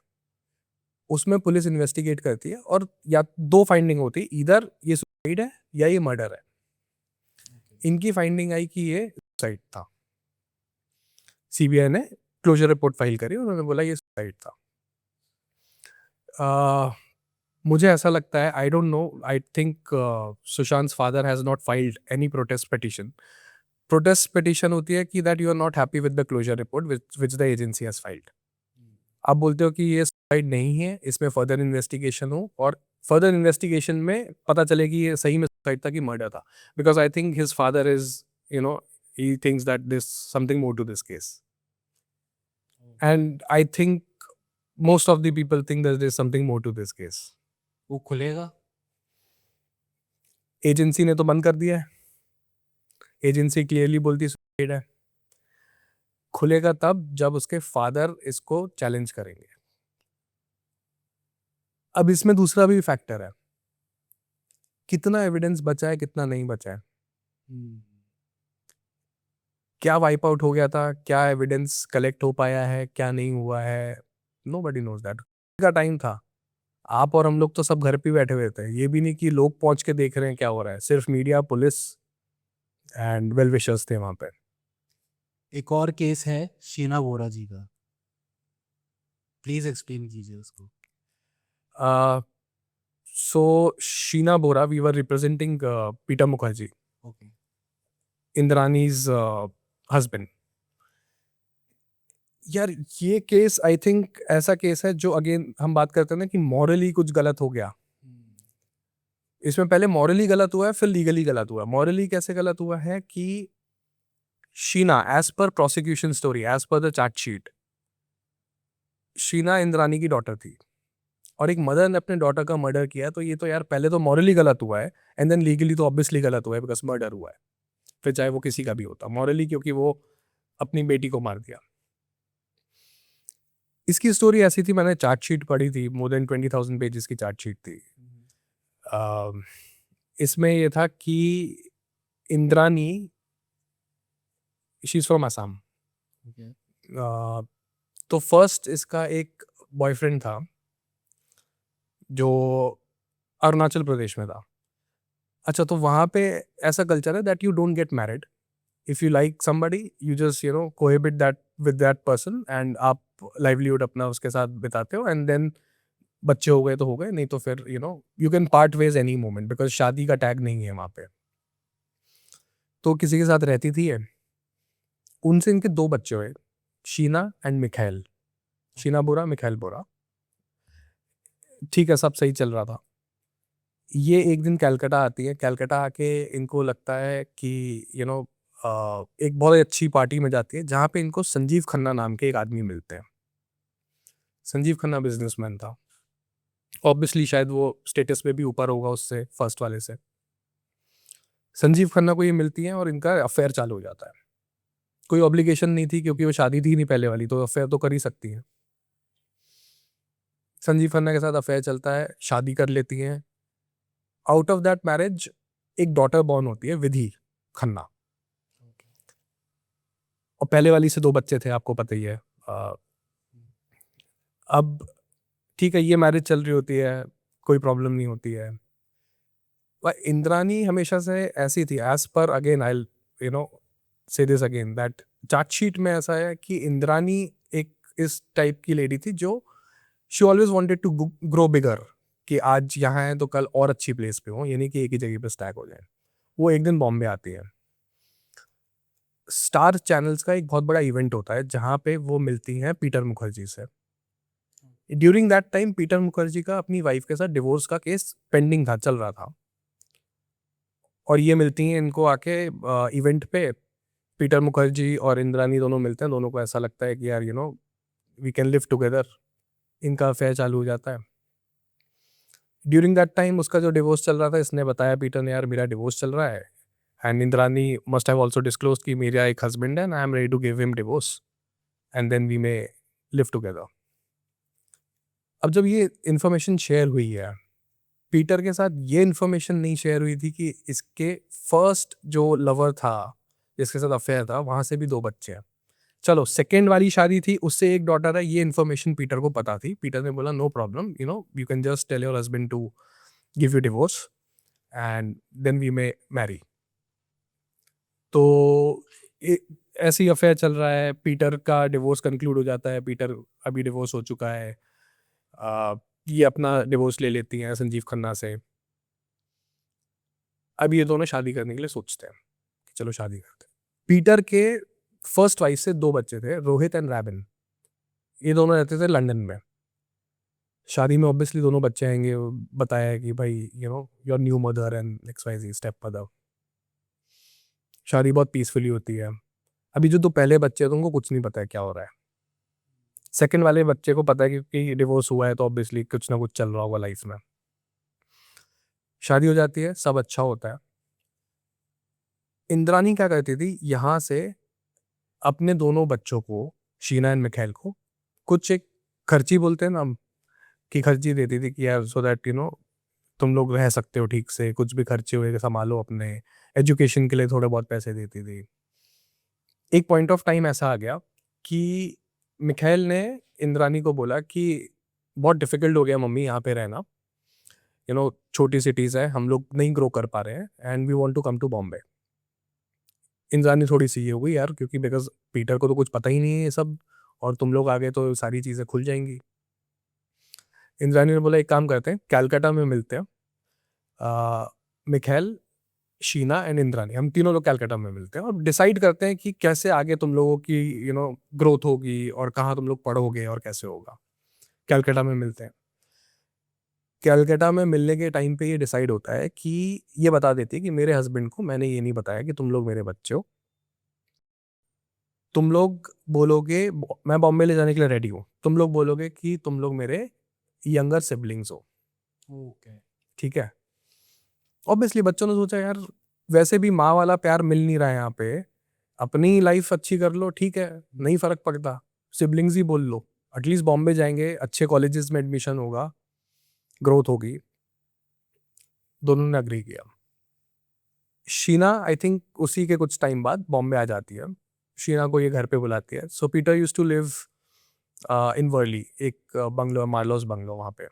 उसमें पुलिस इन्वेस्टिगेट करती है और या 2 फाइंडिंग होती है, इधर ये सुसाइड है या ये मर्डर है। इनकी फाइंडिंग आई कि ये सुसाइड था। सीबीआई ने क्लोजर रिपोर्ट फाइल करी, उन्होंने बोला ये सुसाइड था। मुझे ऐसा लगता है, I don't know, I think Sushant father has not filed any protest petition. Protest petition होती है कि that you are not happy with the closure report which the agency has filed. आप बोलते हो कि ये सुसाइड नहीं है, इसमें फर्दर इन्वेस्टिगेशन हो, और फर्दर इन्वेस्टिगेशन में पता चले कि ये सही में सुसाइड था कि मर्डर था, because I think his father is, you know, he thinks that there's something more to this case. And I think most of the people think that there's something more to this case. वो खुलेगा? Agency ने तो बंद कर दिया है, agency clearly बोलती suicide है। खुलेगा तब जब उसके फादर इसको चैलेंज करेंगे। अब इसमें दूसरा भी फैक्टर है, कितना एविडेंस बचा है, कितना नहीं बचा है, क्या वाइप आउट हो गया था, क्या एविडेंस कलेक्ट हो पाया है, क्या नहीं हुआ है, नोबडी नोज दैट। का टाइम था, आप और हम लोग तो सब घर पे बैठे हुए थे, ये भी नहीं कि लोग पहुंच के देख रहे हैं क्या हो रहा है, सिर्फ media, police and well wishers थे वहां पे। एक और केस है शीना बोरा जी का, प्लीज एक्सप्लेन कीजिए उसको। So Sheena Bora, we were representing Peter Mukherjee, okay, Indrani's husband. यार ये केस आई थिंक ऐसा केस है जो, अगेन हम बात करते हैं ना कि मॉरली कुछ गलत हो गया, इसमें पहले मॉरली गलत हुआ है, फिर लीगली गलत हुआ। मॉरली कैसे गलत हुआ है कि Sheena, as per prosecution story, as per the charge sheet, Sheena Indrani की डॉटर थी, और एक मदर ने अपने डॉटर का मर्डर किया, तो ये तो यार पहले तो मॉरली गलत हुआ है, एंड देन लीगली तो ऑब्वियसली गलत हुआ है, बिकॉज मर्डर हुआ है, फिर चाहे वो किसी का भी होता। मॉरली क्योंकि वो अपनी बेटी को मार दिया। इसकी स्टोरी ऐसी थी, मैंने चार्ट शीट पढ़ी थी, मोर देन 20,000 पेजेस की चार्ट शीट थी। इसमें ये था कि Indrani, she is from Assam, तो फर्स्ट इसका एक बॉयफ्रेंड था जो अरुणाचल प्रदेश में था। अच्छा, तो वहाँ पे ऐसा कल्चर है that you don't get married, if you like somebody you just cohabit that with that person, and आप लाइवलीहुड अपना उसके साथ बिताते हो, एंड देन बच्चे हो गए तो हो गए, नहीं तो फिर you can part ways any moment, because शादी का टैग नहीं है वहाँ पे। तो किसी के साथ रहती थी ये, उनसे इनके 2 बच्चे हुए, Sheena and Mikhail, Sheena Bora, Mikhail Bora. ठीक है, सब सही चल रहा था। ये एक दिन कलकत्ता आती है, कलकत्ता आके इनको लगता है कि एक बहुत अच्छी पार्टी में जाती है, जहाँ पे इनको संजीव खन्ना नाम के एक आदमी मिलते हैं। संजीव खन्ना बिजनेसमैन था, ऑब्वियसली शायद वो स्टेटस में भी ऊपर होगा उससे, फर्स्ट वाले से। संजीव खन्ना को ये मिलती है और इनका अफेयर चालू हो जाता है। कोई ऑब्लिगेशन नहीं थी क्योंकि वो शादी थी नहीं पहले वाली, तो अफेयर तो कर ही सकती है। संजीव खन्ना के साथ अफेयर चलता है, शादी कर लेती हैं। आउट ऑफ दैट मैरिज एक डॉटर बॉर्न होती है, विधि खन्ना, और पहले वाली से 2 बच्चे थे, आपको पता ही है। अब ठीक है, ये मैरिज चल रही होती है, कोई प्रॉब्लम नहीं होती है। इंद्रानी हमेशा से ऐसी थी, एज पर, अगेन आई से दिस अगेन, दैट चार्टशीट में ऐसा है कि इंद्रानी एक इस टाइप की लेडी थी जो she always wanted to grow bigger, कि आज यहाँ है तो कल और अच्छी प्लेस पे हो, यानी कि एक ही जगह पे स्टैक हो जाए। वो एक दिन बॉम्बे आती है, स्टार चैनल्स का एक बहुत बड़ा इवेंट होता है जहाँ पे वो मिलती हैं पीटर मुखर्जी से। During that time Peter Mukherjee का अपनी वाइफ के साथ डिवोर्स का केस पेंडिंग था, चल रहा था, और ये मिलती हैं इनको आके इवेंट पे। पीटर मुखर्जी और इंद्रानी दोनों मिलते हैं, दोनों को ऐसा लगता है कि यार वी कैन लिव टुगेदर, इनका अफेयर चालू हो जाता है। ड्यूरिंग दैट टाइम उसका जो डिवोर्स चल रहा था, इसने बताया पीटर ने, यार मेरा डिवोर्स चल रहा है, and Indrani must have also disclosed कि मेरा एक हस्बैंड है and I am ready to give him divorce and then we may live together. अब जब ये इन्फॉर्मेशन शेयर हुई है, पीटर के साथ ये इन्फॉर्मेशन नहीं शेयर हुई थी कि इसके फर्स्ट जो लवर था, जिसके साथ अफेयर था, वहाँ से भी 2 बच्चे हैं। चलो, सेकेंड वाली शादी थी, उससे एक डॉटर है, ये इन्फॉर्मेशन पीटर को पता थी। पीटर ने बोला no problem, you can just tell your husband to give you divorce and then we may marry. तो ऐसे ही अफेयर चल रहा है। पीटर का डिवोर्स कंक्लूड हो जाता है, पीटर अभी डिवोर्स हो चुका है। ये अपना डिवोर्स ले लेती हैं संजीव खन्ना से। अब ये दोनों शादी करने के लिए सोचते हैं कि चलो शादी करते हैं। पीटर के फर्स्ट वाइफ से 2 बच्चे थे, रोहित एंड रैबिन। ये दोनों रहते थे लंदन में। शादी में ऑब्वियसली दोनों बच्चे आएंगे। बताया है कि भाई your new mother and XYZ step mother. शादी बहुत पीसफुली होती है। अभी जो 2 पहले बच्चे हैं तो उनको कुछ नहीं पता है क्या हो रहा है। सेकंड वाले बच्चे को पता है क्योंकि डिवोर्स हुआ है तो ऑब्वियसली कुछ ना कुछ चल रहा होगा लाइफ में। शादी हो जाती है, सब अच्छा होता है। इंद्रानी क्या करती थी, यहाँ से अपने दोनों बच्चों को, शीना एंड मिखाइल को, कुछ एक खर्ची बोलते हैं ना हम, कि खर्ची देती थी कि यार सो दैट तुम लोग रह सकते हो ठीक से, कुछ भी खर्चे हुए संभालो अपने। एजुकेशन के लिए थोड़े बहुत पैसे देती थी। एक पॉइंट ऑफ टाइम ऐसा आ गया कि मिखाइल ने इंद्रानी को बोला कि बहुत डिफिकल्ट हो गया मम्मी यहाँ पे रहना, छोटी सिटीज़ है, हम लोग नहीं ग्रो कर पा रहे हैं and we want to come to Bombay. Indrani थोड़ी सी ये हो गई यार, क्योंकि बिकॉज पीटर को तो कुछ पता ही नहीं है ये सब, और तुम लोग आ गए तो सारी चीज़ें खुल जाएंगी। इंद्रानी ने बोला एक काम करते हैं, कैलकाटा में मिलते हैं। मिखाइल, शीना एंड इंद्रानी, हम तीनों लोग कैलकाटा में मिलते हैं और डिसाइड करते हैं कि कैसे आगे तुम लोगों की ग्रोथ होगी और कहाँ तुम लोग पढ़ोगे और कैसे होगा। कैलकाटा में मिलते हैं। कैलकाटा में मिलने के टाइम पे ये डिसाइड होता है कि ये बता देती है कि मेरे हस्बैंड को मैंने ये नहीं बताया कि तुम लोग मेरे बच्चे हो। तुम लोग बोलोगे मैं बॉम्बे ले जाने के लिए रेडी हूँ, तुम लोग बोलोगे कि तुम लोग मेरे यंगर सिबलिंग्स हो। ओके। ठीक है। ऑब्वियसली बच्चों ने सोचा यार वैसे भी माँ वाला प्यार मिल नहीं रहा है यहाँ पे, अपनी लाइफ अच्छी कर लो, ठीक है, नहीं फर्क पड़ता, सिबलिंग्स ही बोल लो, एटलीस्ट बॉम्बे जाएंगे, अच्छे कॉलेजेस में एडमिशन होगा, ग्रोथ होगी। दोनों ने अग्री किया। शीना आई थिंक उसी के कुछ टाइम बाद बॉम्बे आ जाती है। शीना को ये घर पे बुलाती है। So Peter used to live in Worli, एक बंगलो, मार्लोस बंगलो वहाँ पे।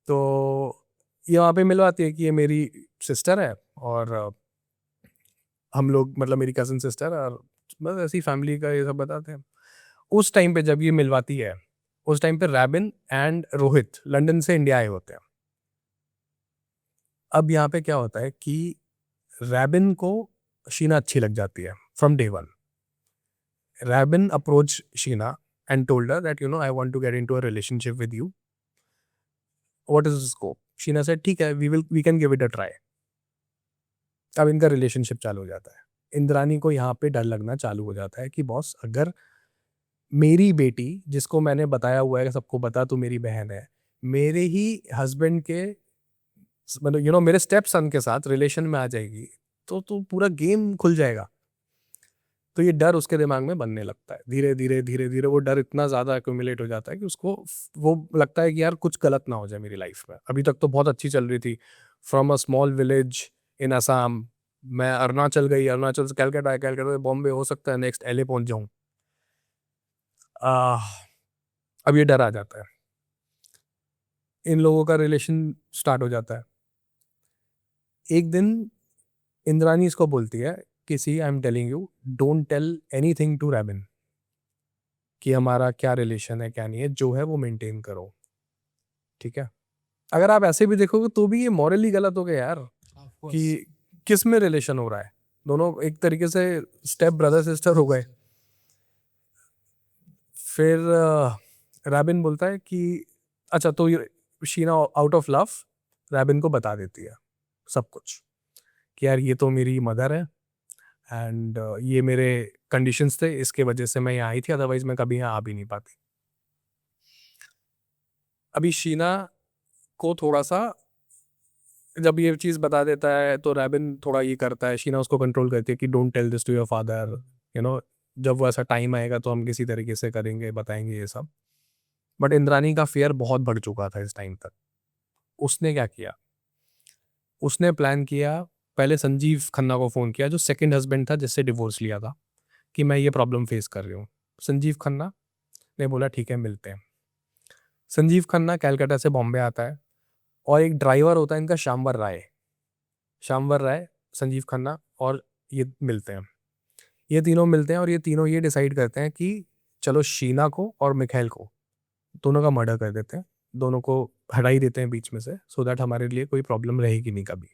तो ये वहाँ पे मिलवाती है कि ये मेरी सिस्टर है और हम लोग, मतलब मेरी कज़न सिस्टर, और बस ऐसी फैमिली का ये सब बताते हैं। उस टाइम पे जब ये मिलवाती है, उस टाइम पे रैबिन एंड रोहित लंदन से इंडिया आए होते हैं। अब यहाँ पे क्या होता है कि रैबिन को शीना अच्छी लग जाती है from day one. Rabin approach Sheena and told her that I want to get into a relationship with you. What is the scope? Sheena said ठीक है, we can give it a try. अब इनका रिलेशनशिप चालू हो जाता है। इंद्रानी को यहाँ पे डर लगना चालू हो जाता है कि बॉस अगर मेरी बेटी, जिसको मैंने बताया हुआ है सबको बता तू मेरी बहन है, मेरे ही हस्बैंड के मतलब मेरे स्टेप सन के साथ रिलेशन में आ जाएगी तो पूरा गेम खुल जाएगा। तो ये डर उसके दिमाग में बनने लगता है। धीरे धीरे धीरे धीरे वो डर इतना ज़्यादा एक्यूमुलेट हो जाता है कि उसको वो लगता है कि यार कुछ गलत ना हो जाए मेरी लाइफ में। अभी तक तो बहुत अच्छी चल रही थी, from a small village in Assam, मैं अरुणाचल गई, अरुणाचल से कैलकाटा, कैलकाटा से बॉम्बे, हो सकता है नेक्स्ट LA पहुंच जाऊं। अब ये डर आ जाता है। इन लोगों का रिलेशन स्टार्ट हो जाता है। एक दिन इंद्रानी इसको बोलती है कि see I am telling you, don't tell anything to Rabin कि हमारा क्या रिलेशन है क्या नहीं है, जो है वो मेंटेन करो, ठीक है। अगर आप ऐसे भी देखोगे तो भी ये मॉरली गलत हो गया यार, कि किस में रिलेशन हो रहा है। दोनों एक तरीके से स्टेप ब्रदर सिस्टर हो गए। फिर रैबिन बोलता है कि अच्छा, तो शीना आउट ऑफ लव रैबिन को बता देती है सब कुछ कि यार ये तो मेरी मदर है एंड ये मेरे कंडीशंस थे, इसके वजह से मैं यहाँ आई थी, अदरवाइज मैं कभी यहाँ आ भी नहीं पाती। अभी शीना को थोड़ा सा जब ये चीज़ बता देता है तो रैबिन थोड़ा ये करता है, शीना उसको कंट्रोल करती है कि don't tell this to your father, जब वो ऐसा टाइम आएगा तो हम किसी तरीके से करेंगे, बताएंगे ये सब। बट इंद्रानी का फेयर बहुत बढ़ चुका था इस टाइम तक। उसने क्या किया, उसने प्लान किया, पहले संजीव खन्ना को फ़ोन किया जो सेकंड हस्बैंड था जिससे डिवोर्स लिया था, कि मैं ये प्रॉब्लम फेस कर रही हूँ। संजीव खन्ना ने बोला ठीक है मिलते हैं। संजीव खन्ना कैलकाटा से बॉम्बे आता है और एक ड्राइवर होता है इनका, शाम्बर राय। शाम्बर राय संजीव खन्ना और ये मिलते हैं। ये तीनों मिलते हैं और ये तीनों ये डिसाइड करते हैं कि चलो शीना को और मिखाइल को दोनों का मर्डर कर देते हैं, दोनों को हटा ही देते हैं बीच में से, सो दैट हमारे लिए कोई प्रॉब्लम रहेगी नहीं कभी।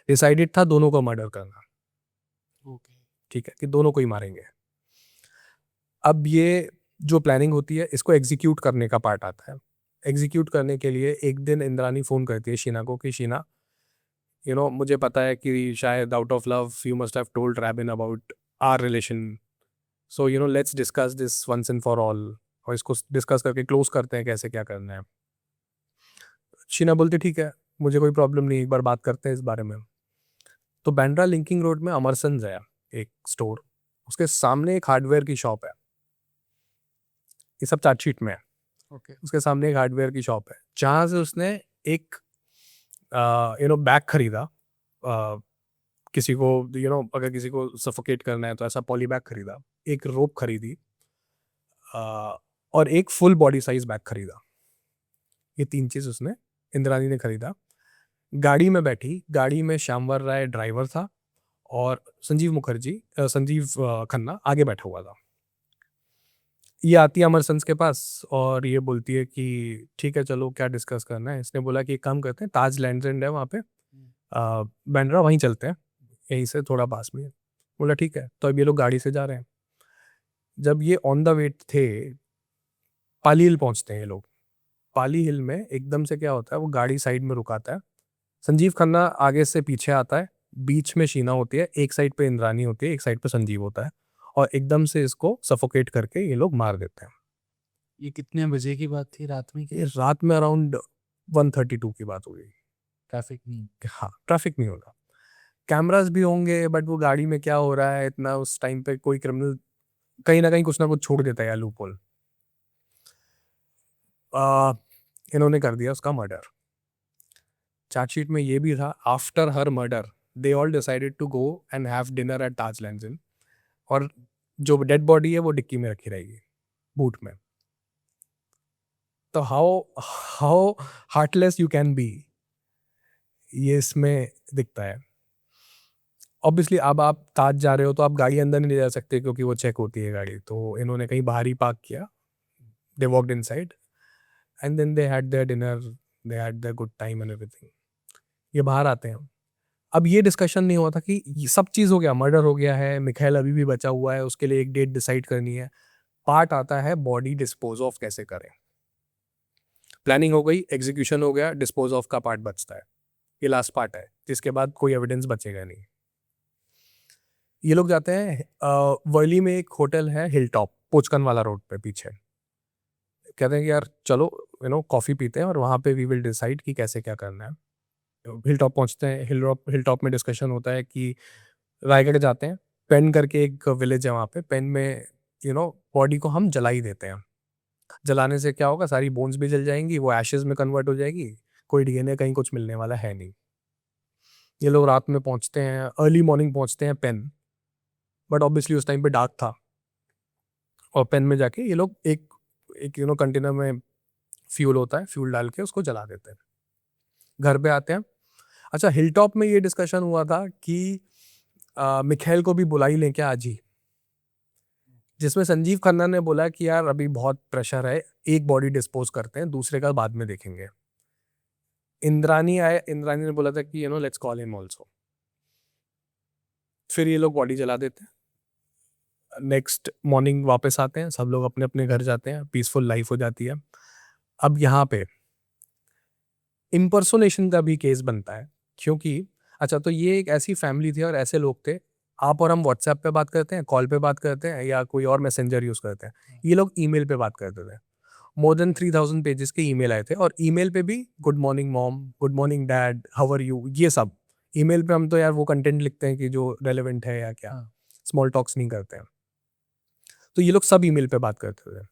डिसाइडेड था दोनों को मर्डर करना, ओके। ठीक है, कि दोनों को ही मारेंगे। अब ये जो प्लानिंग होती है इसको एग्जीक्यूट करने का पार्ट आता है। एग्जीक्यूट करने के लिए एक दिन इंद्रानी फ़ोन करती है शीना को कि शीना, मुझे पता है कि शायद out of love you must have told Rabin about our relation, so let's discuss this once and for all, और इसको डिस्कस करके क्लोज करते हैं कैसे क्या करना है। शीना बोलती ठीक है, मुझे कोई प्रॉब्लम नहीं, एक बार बात करते हैं इस बारे में। तो बैंड्रा लिंकिंग रोड में अमरसन्स है एक स्टोर, उसके सामने एक हार्डवेयर की शॉप है। ये सब चार्जशीट में है। ओके। उसके सामने एक हार्डवेयर की शॉप है जहाँ से उसने एक बैग खरीदा। किसी को अगर किसी को सफोकेट करना है तो ऐसा पॉली बैग खरीदा, एक रोप खरीदी, और एक फुल बॉडी साइज बैग खरीदा। ये 3 चीज़ उसने, इंद्रानी ने खरीदा। गाड़ी में बैठी, गाड़ी में श्यामवर राय ड्राइवर था और संजीव खन्ना आगे बैठा हुआ था। ये आती है अमरसन्स के पास और ये बोलती है कि ठीक है चलो क्या डिस्कस करना है। इसने बोला कि एक काम करते हैं, ताज लैंड्स एंड है वहाँ पे, बैंड्रा, वहीं चलते हैं, यहीं से थोड़ा पास में है। बोला ठीक है। तो अब ये लोग गाड़ी से जा रहे हैं। जब ये ऑन द वे थे, पाली हिल पहुँचते हैं ये लोग। पाली हिल में एकदम से क्या होता है, वो गाड़ी साइड में रुकाता है। संजीव खन्ना आगे से पीछे आता है, बीच में शीना होती है, एक साइड पे इंद्रानी होती है, एक साइड पे संजीव होता है, और एकदम से इसको सफोकेट करके ये लोग मार देते हैं। ये कितने बजे की बात थी, रात में? ये रात में अराउंड 1:32 की बात हो गई। ट्रैफिक नहीं? हाँ, ट्रैफिक नहीं होगा, कैमरास भी होंगे, बट वो गाड़ी में क्या हो रहा है इतना, उस टाइम पे कोई क्रिमिनल कहीं ना कहीं कुछ ना कुछ छोड़ देता है या लूपहोल। इन्होंने कर दिया उसका मर्डर। चार्जशीट में ये भी था, after her murder they all decided to go and have dinner at Taj Lands End, और जो डेड बॉडी है वो डिक्की में रखी रहेगी, बूट में। तो how how heartless you can be, ये इसमें दिखता है। ऑब्वियसली अब आप ताज जा रहे हो तो आप गाड़ी अंदर नहीं ले जा सकते क्योंकि वो चेक होती है गाड़ी, तो इन्होंने कहीं बाहर ही पार्क किया। They walked inside and then they had their dinner, they had their good time and everything. ये बाहर आते हैं। अब ये डिस्कशन नहीं हुआ था कि ये सब चीज़ हो गया, मर्डर हो गया है, मिखाइल अभी भी बचा हुआ है, उसके लिए एक डेट डिसाइड करनी है। पार्ट आता है बॉडी डिस्पोज ऑफ कैसे करें। प्लानिंग हो गई, एग्जीक्यूशन हो गया, डिस्पोज ऑफ का पार्ट बचता है। ये लास्ट पार्ट है जिसके बाद कोई एविडेंस बचेगा नहीं। ये लोग जाते हैं वर्ली में, एक होटल है हिल टॉप, पोचकन वाला रोड पे पीछे। कहते हैं कि यार चलो कॉफ़ी पीते हैं और वहाँ पे वी विल डिसाइड कि कैसे क्या करना है। हिल टॉप पहुँचते हैं। हिल टॉप में डिस्कशन होता है कि रायगढ़ जाते हैं, पेन करके एक विलेज है वहाँ पे। पेन में बॉडी को हम जला ही देते हैं। जलाने से क्या होगा, सारी बोन्स भी जल जाएंगी, वो एशेज में कन्वर्ट हो जाएगी, कोई डीएनए कहीं कुछ मिलने वाला है नहीं। ये लोग रात में पहुँचते हैं, अर्ली मॉर्निंग पहुँचते हैं पेन, बट ऑब्वियसली उस टाइम पे डार्क था। और पेन में जाके ये लोग एक एक कंटेनर में फ्यूल होता है, फ्यूल डाल के उसको जला देते हैं। घर पे आते हैं। अच्छा, हिल टॉप में ये डिस्कशन हुआ था कि मिखाइल को भी बुला ही लें क्या आज ही, जिसमें संजीव खन्ना ने बोला कि यार अभी बहुत प्रेशर है, एक बॉडी डिस्पोज करते हैं, दूसरे का बाद में देखेंगे। इंद्रानी ने बोला था कि लेट्स कॉल हिम ऑल्सो। फिर ये लोग बॉडी जला देते हैं। नेक्स्ट मॉर्निंग वापस आते हैं, सब लोग अपने अपने घर जाते हैं, पीसफुल लाइफ हो जाती है। अब यहाँ पे इम्पर्सोनेशन का भी केस बनता है, क्योंकि अच्छा, तो ये एक ऐसी फैमिली थी और ऐसे लोग थे, आप और हम व्हाट्सएप पे बात करते हैं, कॉल पे बात करते हैं, या कोई और मैसेंजर यूज़ करते हैं। ये लोग ईमेल पे बात करते थे। मोर देन 3000 पेजेस के ईमेल आए थे, और ईमेल पे भी good morning mom, good morning dad, how are you, ये सब ईमेल पे। हम तो यार वो कंटेंट लिखते हैं कि जो रेलेवेंट है या क्या, स्मॉल टॉक्स नहीं करते हैं। तो ये लोग सब ईमेल पे बात करते थे।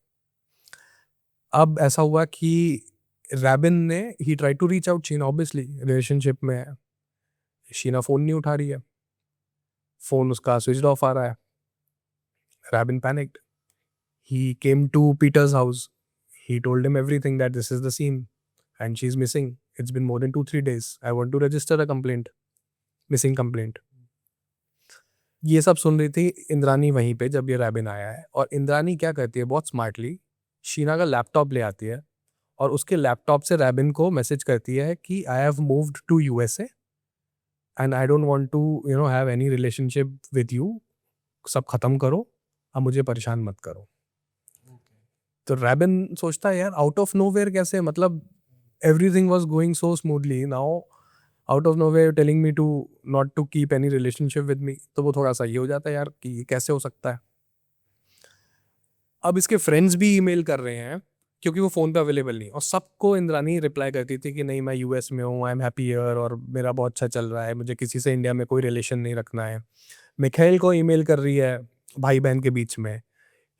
अब ऐसा हुआ कि रैबिन ने he tried to reach out Sheena, obviously relationship में है। शीना फ़ोन नहीं उठा रही है, फ़ोन उसका स्विच्ड ऑफ आ रहा है। Rabin panicked, he came to Peter's house, he told him everything, that this is the scene and she's missing, it's been more than 2-3 days, I want to register a complaint. Missing complaint. ये सब सुन रही थी इंद्रानी वहीं पे जब ये रैबिन आया है, और इंद्रानी क्या करती है बहुत स्मार्टली, शीना का लैपटॉप ले आती है और उसके लैपटॉप से रैबिन को मैसेज करती है कि I have moved to USA and I don't want to have any relationship with you, सब खत्म करो, अब मुझे परेशान मत करो। तो रैबिन सोचता है यार आउट ऑफ नोवेयर कैसे, मतलब everything was going so smoothly, now out of nowhere telling me to not to keep any relationship with me. तो वो थोड़ा सा ये हो जाता है यार कि ये कैसे हो सकता है। अब इसके फ्रेंड्स भी ईमेल कर रहे हैं क्योंकि वो फ़ोन पे अवेलेबल नहीं, और सबको इंद्रानी रिप्लाई करती थी कि नहीं मैं यूएस में हूँ, आई एम हैप्पी हियर और मेरा बहुत अच्छा चल रहा है, मुझे किसी से इंडिया में कोई रिलेशन नहीं रखना है। मिखाइल को ईमेल कर रही है भाई बहन के बीच में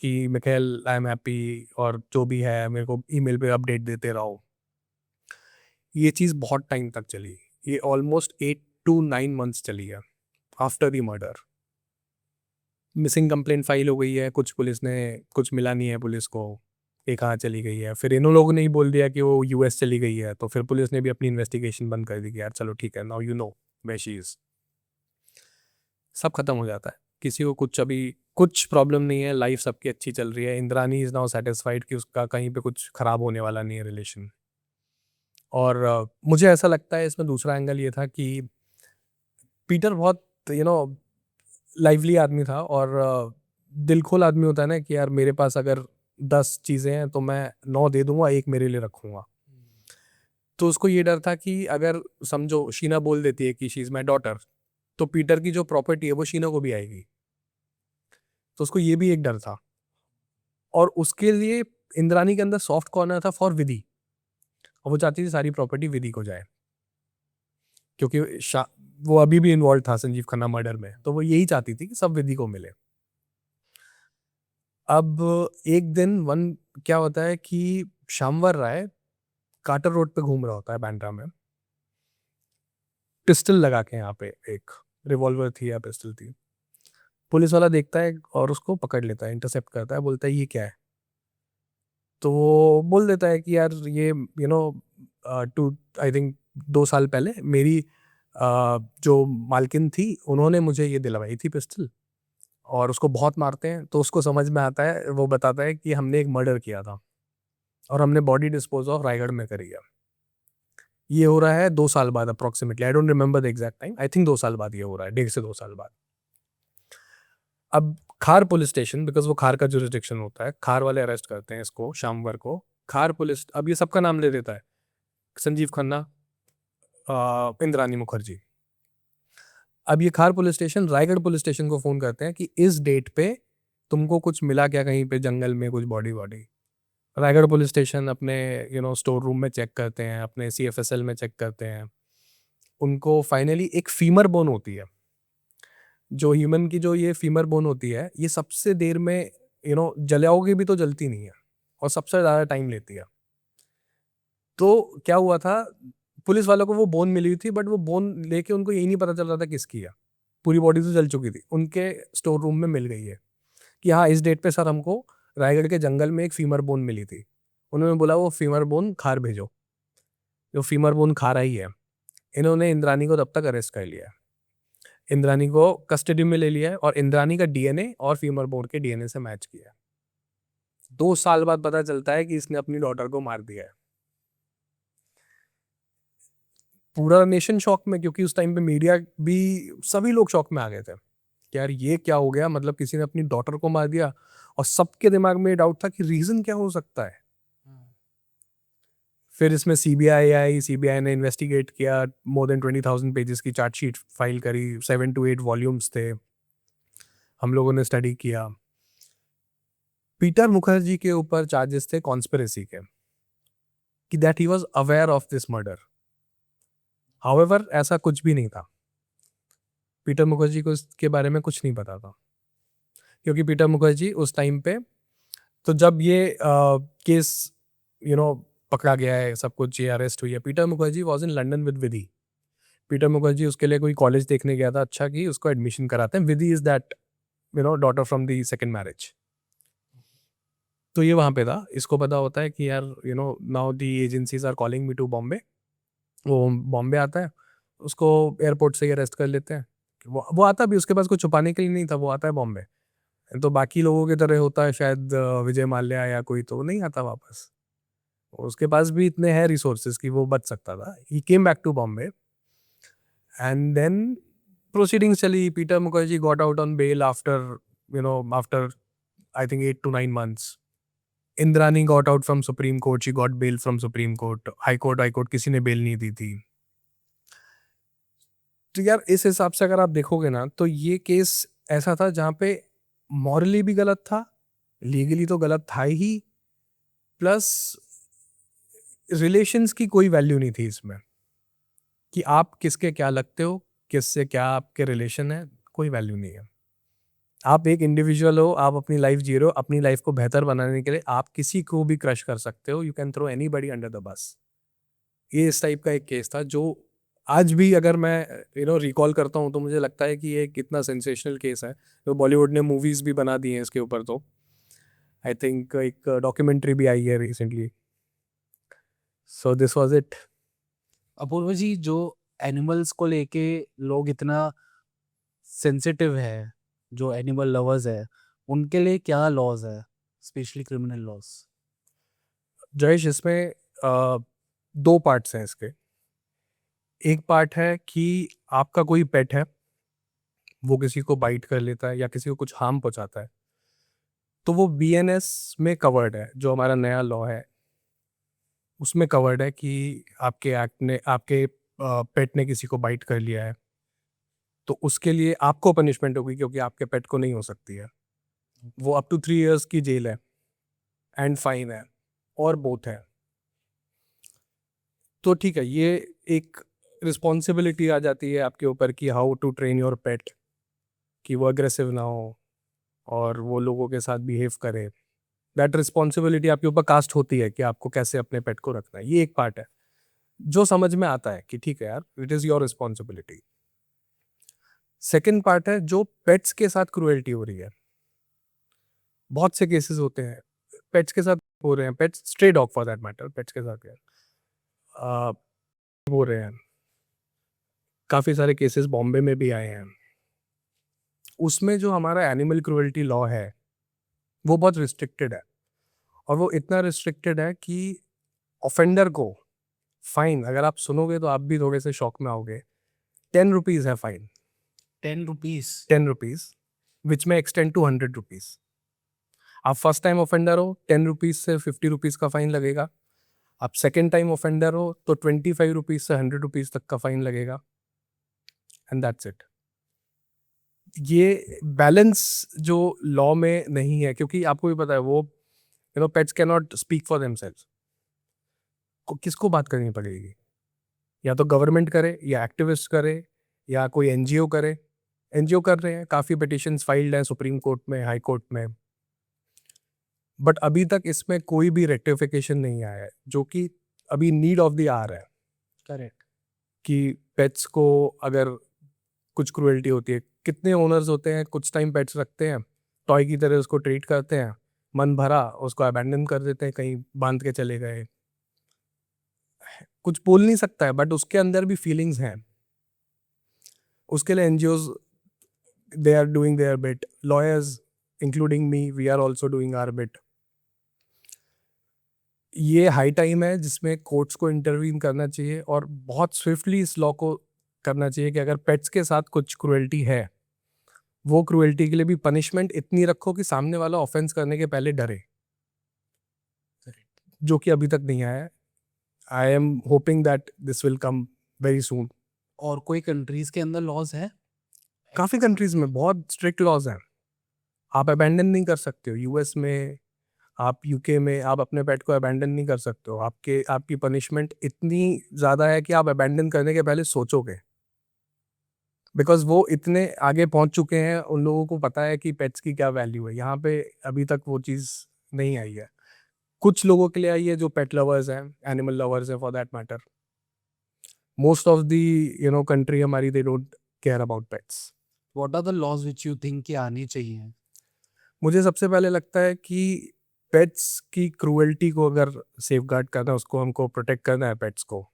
कि मिखाइल आई एम हैप्पी, और जो भी है मेरे को ईमेल पे अपडेट देते रहो। ये चीज़ बहुत टाइम तक चली, ये ऑलमोस्ट 8 to 9 months चली है after the murder. Missing complaint file हो गई है, कुछ पुलिस ने, कुछ मिला नहीं है पुलिस को, ये कहाँ चली गई है। फिर इन लोगों ने ही बोल दिया कि वो यूएस चली गई है, तो फिर पुलिस ने भी अपनी इन्वेस्टिगेशन बंद कर दी कि यार चलो ठीक है, now you know where she is. सब खत्म हो जाता है, किसी को कुछ अभी कुछ प्रॉब्लम नहीं है, लाइफ सबकी अच्छी चल रही है। इंद्रानी इज नाउ सेटिस्फाइड कि उसका कहीं पे कुछ खराब होने वाला नहीं है रिलेशन। और मुझे ऐसा लगता है इसमें दूसरा एंगल ये था कि पीटर बहुत लाइवली आदमी था, और दिलखोल आदमी होता है ना कि यार मेरे पास अगर 10 चीज़ें हैं तो मैं 9 दे दूंगा, एक मेरे लिए रखूंगा। तो उसको ये डर था कि अगर समझो शीना बोल देती है कि शी इज़ माई डॉटर, तो पीटर की जो प्रॉपर्टी है वो शीना को भी आएगी। तो उसको ये भी एक डर था, और उसके लिए इंद्रानी के अंदर सॉफ्ट कॉर्नर था फॉर विधि, और वो चाहती थी सारी प्रॉपर्टी विधि को जाए, क्योंकि वो अभी भी इन्वॉल्व था संजीव खन्ना मर्डर में, तो वो यही चाहती थी कि सब विधि को मिले। अब एक दिन क्या होता है कि शामवर राय कार्टर रोड पे घूम रहा होता है बांद्रा में, पिस्टल लगा के, यहाँ पे एक रिवॉल्वर थी या पिस्टल थी। पुलिस वाला देखता है और उसको पकड़ लेता है, इंटरसेप्ट करता है, बोलता है ये क्या है। तो वो बोल देता है कि यार ये टू आई थिंक 2 साल पहले मेरी जो मालकिन थी उन्होंने मुझे ये दिलवाई थी पिस्टल, और उसको बहुत मारते हैं। तो उसको समझ में आता है, वो बताता है कि हमने एक मर्डर किया था और हमने बॉडी डिस्पोज ऑफ रायगढ़ में करी है। ये हो रहा है 2 साल बाद approximately, I don't remember the exact time, I think 2 साल बाद ये हो रहा है, 1.5 से 2 साल बाद। अब खार पुलिस स्टेशन, बिकॉज वो खार का जुरिस्डिक्शन होता है, खार वाले अरेस्ट करते हैं इसको, शामवर को। खार पुलिस अब ये सबका नाम ले देता है, संजीव खन्ना, इंद्रानी मुखर्जी। अब ये खार police station Raigarh police station को फ़ोन करते हैं कि इस डेट पे तुमको कुछ मिला क्या कहीं पे जंगल में, कुछ बॉडी वॉडी। रायगढ़ पुलिस स्टेशन अपने स्टोर रूम में चेक करते हैं, अपने CFSL में चेक करते हैं। उनको फाइनली एक फीमर बोन होती है, जो ह्यूमन की जो ये फीमर बोन होती है, ये सबसे देर में जलाओगे भी तो जलती नहीं है, और सबसे ज़्यादा टाइम लेती है। तो क्या हुआ था, पुलिस वालों को वो बोन मिली हुई थी, बट वो बोन लेके उनको यही नहीं पता चल रहा था किसकी है। पूरी बॉडी तो जल चुकी थी, उनके स्टोर रूम में मिल गई है कि हाँ इस डेट पे सर हमको रायगढ़ के जंगल में एक फीमर बोन मिली थी। उन्होंने बोला वो फीमर बोन खार भेजो, जो फीमर बोन खा रही है। इन्होंने इंद्रानी को तब तक अरेस्ट कर लिया है, इंद्रानी को कस्टडी में ले लिया है, और इंद्रानी का DNA और फीमर बोन के DNA से मैच किया है। 2 साल बाद पता चलता है कि इसने अपनी डॉटर को मार दिया है। पूरा नेशन शॉक में, क्योंकि उस टाइम पे मीडिया भी, सभी लोग शॉक में आ गए थे कि यार ये क्या हो गया, मतलब किसी ने अपनी डॉटर को मार दिया। और सबके दिमाग में डाउट था कि रीजन क्या हो सकता है। फिर इसमें CBI आई, CBI ने इन्वेस्टिगेट किया, मोर देन 20,000 पेजेस की चार्जशीट फाइल करी, 7 to 8 वॉल्यूम्स थे, हम लोगों ने स्टडी किया। पीटर मुखर्जी के ऊपर चार्जेस थे कॉन्स्पिरेसी के, कि that he was aware of this murder. However ऐसा कुछ भी नहीं था, पीटर मुखर्जी को इसके बारे में कुछ नहीं पता था, क्योंकि पीटर मुखर्जी उस टाइम पे, तो जब ये केस पकड़ा गया है, सब कुछ, ये अरेस्ट हुई है, Peter Mukherjee was in London with Vidhi. Peter Mukherjee उसके लिए कोई कॉलेज देखने गया था, अच्छा कि उसको एडमिशन कराते हैं। Vidhi is that daughter from the second marriage. तो ये वहाँ पे था, इसको पता होता है कि यार now the agencies are calling me to Bombay. वो बॉम्बे आता है, उसको एयरपोर्ट से ही अरेस्ट कर लेते हैं। वो आता भी, उसके पास कुछ छुपाने के लिए नहीं था, वो आता है बॉम्बे। तो बाकी लोगों की तरह होता है शायद विजय माल्या या कोई, तो नहीं आता वापस। उसके पास भी इतने हैं रिसोर्सेज कि वो बच सकता था। He came back to Bombay and then proceedings चली। Peter Mukherjee got out on bail after after I think 8 to 9 months. Indrani got out from Supreme Court, she got bail from Supreme Court. High Court किसी ने bell नहीं दी थी। तो यार इस हिसाब से अगर आप देखोगे ना, तो ये केस ऐसा था जहाँ पे मॉरली भी गलत था, लीगली तो गलत था ही, प्लस रिलेशंस की कोई वैल्यू नहीं थी इसमें कि आप किसके क्या लगते हो, किससे क्या आपके रिलेशन है, कोई वैल्यू नहीं है। आप एक इंडिविजुअल हो, आप अपनी लाइफ जी रहे हो, अपनी लाइफ को बेहतर बनाने के लिए आप किसी को भी क्रश कर सकते हो। You can throw anybody under the bus. ये इस टाइप का एक केस था जो आज भी अगर मैं रिकॉल करता हूँ तो मुझे लगता है कि ये कितना सेंसेशनल केस है। तो बॉलीवुड ने मूवीज भी बना दी हैं इसके ऊपर। तो आई थिंक एक डॉक्यूमेंट्री भी आई है recently. So this was it. Apoorv ji, जो एनिमल्स को लेके लोग इतना सेंसिटिव है, जो एनिमल लवर्स है, उनके लिए क्या लॉज है, स्पेशली क्रिमिनल लॉज? जयेश, इसमें दो पार्ट्स हैं इसके। एक पार्ट है कि आपका कोई पेट है, वो किसी को बाइट कर लेता है या किसी को कुछ हार्म पहुंचाता है, तो वो बीएनएस में कवर्ड है। जो हमारा नया लॉ है उसमें कवर्ड है कि आपके एक्ट ने, आपके पेट ने किसी को बाइट कर लिया है तो उसके लिए आपको पनिशमेंट होगी, क्योंकि आपके पेट को नहीं हो सकती है। वो अप टू 3 years की जेल है एंड फाइन है, और बोथ है। तो ठीक है, ये एक रिस्पॉन्सिबिलिटी आ जाती है आपके ऊपर कि how to train your pet, कि वो अग्रेसिव ना हो और वो लोगों के साथ बिहेव करे। दैट रिस्पॉन्सिबिलिटी आपके ऊपर कास्ट होती है कि आपको कैसे अपने पेट को रखना है। ये एक पार्ट है जो समझ में आता है कि ठीक है यार, it is your responsibility. Second part है जो पेट्स के साथ क्रूएल्टी हो रही है। बहुत से केसेस होते हैं पेट्स के साथ हो रहे हैं, pets, stray dog for that matter, pets के साथ हो रहे हैं। काफ़ी सारे केसेस बॉम्बे में भी आए हैं। उसमें जो हमारा एनिमल क्रूएल्टी लॉ है वो बहुत रिस्ट्रिक्टेड है, और वो इतना रिस्ट्रिक्टेड है कि ऑफेंडर को फाइन, अगर आप सुनोगे तो आप भी थोड़े से शॉक में आओगे, 10 रुपीज़ है फाइन। 10 रुपीज? 10 रुपीज़ विच में एक्सटेंड टू 100 रुपीज़। आप फर्स्ट टाइम ऑफेंडर हो, 10 रुपीज़ से 50 रुपीज़ का फाइन लगेगा। आप सेकेंड टाइम ऑफेंडर हो तो 25 रुपीज़ से 100 रुपीज़ तक का फाइन लगेगा, एंड दैट्स इट। ये बैलेंस जो लॉ में नहीं है, क्योंकि आपको भी पता है वो pets can not speak for themselves. किसको बात करनी पड़ेगी? या तो गवर्नमेंट करे, या एक्टिविस्ट करे, या कोई एनजीओ करे। एनजीओ कर रहे हैं, काफ़ी पिटिशंस फाइल्ड हैं सुप्रीम कोर्ट में, हाई कोर्ट में, बट अभी तक इसमें कोई भी रेक्टिफिकेशन नहीं आया है, जो कि अभी नीड ऑफ द आवर है। करेक्ट। कि पेट्स को अगर कुछ क्रूएल्टी होती है, कितने ओनर्स होते हैं कुछ टाइम पेट्स रखते हैं, टॉय की तरह उसको ट्रीट करते हैं, मन भरा उसको अबैंडन कर देते हैं, कहीं बांध के चले गए। कुछ बोल नहीं सकता है, बट उसके अंदर भी फीलिंग्स हैं। उसके लिए NGOs, they are doing their bit, lawyers including me, we are also doing our bit. ये हाई टाइम है जिसमें कोर्ट्स को इंटरवीन करना चाहिए, और बहुत स्विफ्टली इस लॉ को करना चाहिए कि अगर पेट्स के साथ कुछ क्रूएल्टी है, वो क्रूएल्टी के लिए भी पनिशमेंट इतनी रखो कि सामने वाला ऑफेंस करने के पहले डरे, जो कि अभी तक नहीं आया है। I am hoping that this will come very soon. और कोई कंट्रीज के अंदर लॉज है? काफ़ी कंट्रीज में बहुत स्ट्रिक्ट लॉज हैं। आप अबैंडन नहीं कर सकते हो। यूएस में, आप यूके में, आप अपने पेट को अबैंडन नहीं कर सकते हो। आपकी पनिशमेंट इतनी ज़्यादा है कि आप अबैंडन करने के पहले सोचोगे, बिकॉज वो इतने आगे पहुंच चुके हैं, उन लोगों को पता है कि पेट्स की क्या वैल्यू है। यहाँ पे अभी तक वो चीज़ नहीं आई है। कुछ लोगों के लिए आई है जो पेट लवर्स हैं, एनिमल लवर्स हैं for that matter. Most of the country हमारी, they don't care about pets. What are the laws which you think कि आनी चाहिए? मुझे सबसे पहले लगता है कि पेट्स की क्रूएल्टी को अगर सेफगार्ड करना है, उसको हमको प्रोटेक्ट करना है पेट्स को,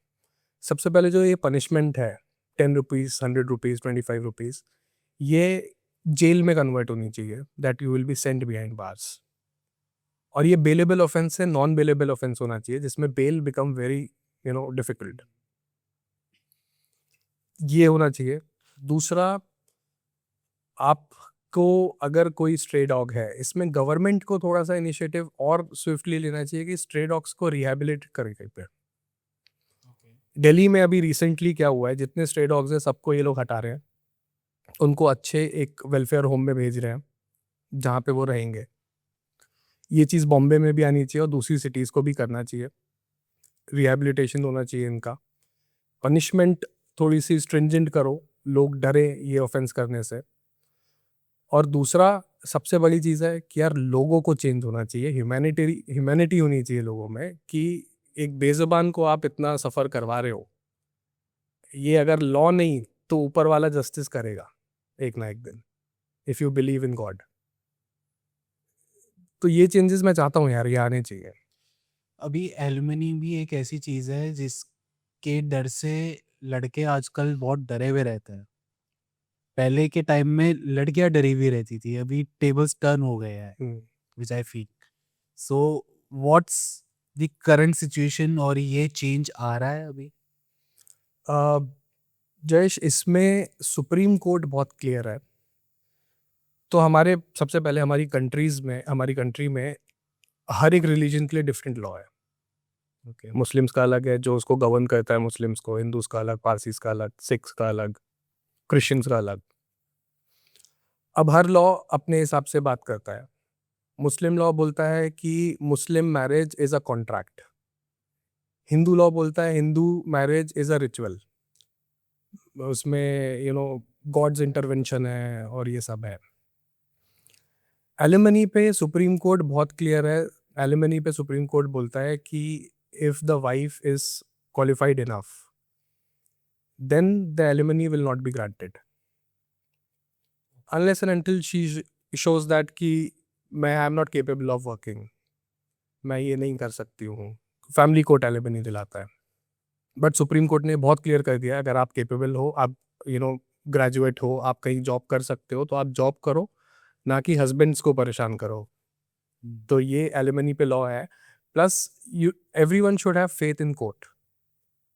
सबसे पहले जो ये पनिशमेंट है ₹10, ₹100, ₹25, ये जेल में कन्वर्ट होनी चाहिए, that you will be sent behind bars. और ये बेलेबल ऑफेंस है, नॉन बेलेबल ऑफेंस होना चाहिए जिसमें बेल बिकम वेरी डिफिकल्ट। ये होना चाहिए। दूसरा, आपको अगर कोई स्ट्रे डॉग है, इसमें गवर्नमेंट को थोड़ा सा इनिशिएटिव और स्विफ्टली लेना चाहिए कि स्ट्रे डॉग्स को रिहेबिलिट करे कहीं पे। दिल्ली में अभी रिसेंटली क्या हुआ है, जितने स्ट्रे डॉग्स हैं सबको ये लोग हटा रहे हैं, उनको अच्छे एक वेलफेयर होम में भेज रहे हैं जहाँ पे वो रहेंगे। ये चीज़ बॉम्बे में भी आनी चाहिए और दूसरी सिटीज़ को भी करना चाहिए। रिहेबिलिटेशन होना चाहिए इनका। पनिशमेंट थोड़ी सी स्ट्रिंजेंट करो, लोग डरे ये ऑफेंस करने से। और दूसरा सबसे बड़ी चीज़ है कि यार लोगों को चेंज होना चाहिए, ह्यूमैनिटी होनी चाहिए लोगों में, कि एक बेज़ुबान को आप इतना सफ़र करवा रहे हो, ये अगर लॉ नहीं तो ऊपर वाला जस्टिस करेगा एक ना एक दिन, if you believe in God. तो ये चेंजेस मैं चाहता हूँ यार, ये आने चाहिए। अभी एलुमनी भी एक ऐसी चीज है जिसके डर से लड़के आजकल बहुत डरे हुए रहते हैं। पहले के टाइम में लड़कियां डरी हुई रहती थी, अभी टेबल्स टर्न हो गए हैं, which I feel. So what's the current situation, और ये चेंज आ रहा है अभी? जयेश, इसमें सुप्रीम कोर्ट बहुत क्लियर है। तो सबसे पहले हमारी कंट्री में हर एक रिलीजन के लिए डिफरेंट लॉ है। ओके। मुस्लिम्स का अलग है जो उसको गवर्न करता है, मुस्लिम्स को, हिंदूज का अलग, पारसीज का अलग, सिख्स का अलग, क्रिश्चियंस का अलग। अब हर लॉ अपने हिसाब से बात करता है। मुस्लिम लॉ बोलता है कि Muslim marriage is a contract. Hindu law बोलता है Hindu marriage is a ritual. उसमें गॉड्स इंटरवेंशन है और ये सब है। एलिमनी पे सुप्रीम कोर्ट बहुत क्लियर है। एलिमनी पे सुप्रीम कोर्ट बोलता है कि if the wife is qualified enough, then the alimony will not be granted unless and until she shows that कि मैं I am not capable of working, मैं ये नहीं कर सकती हूँ। फैमिली कोर्ट एलिमनी दिलाता है। बट सुप्रीम कोर्ट ने बहुत क्लियर कर दिया, अगर आप केपेबल हो, आप ग्रेजुएट हो, आप कहीं जॉब कर सकते हो, तो आप जॉब करो, ना कि हस्बैंड्स को परेशान करो। तो ये एलिमनी पे लॉ है। Plus everyone should have faith in court.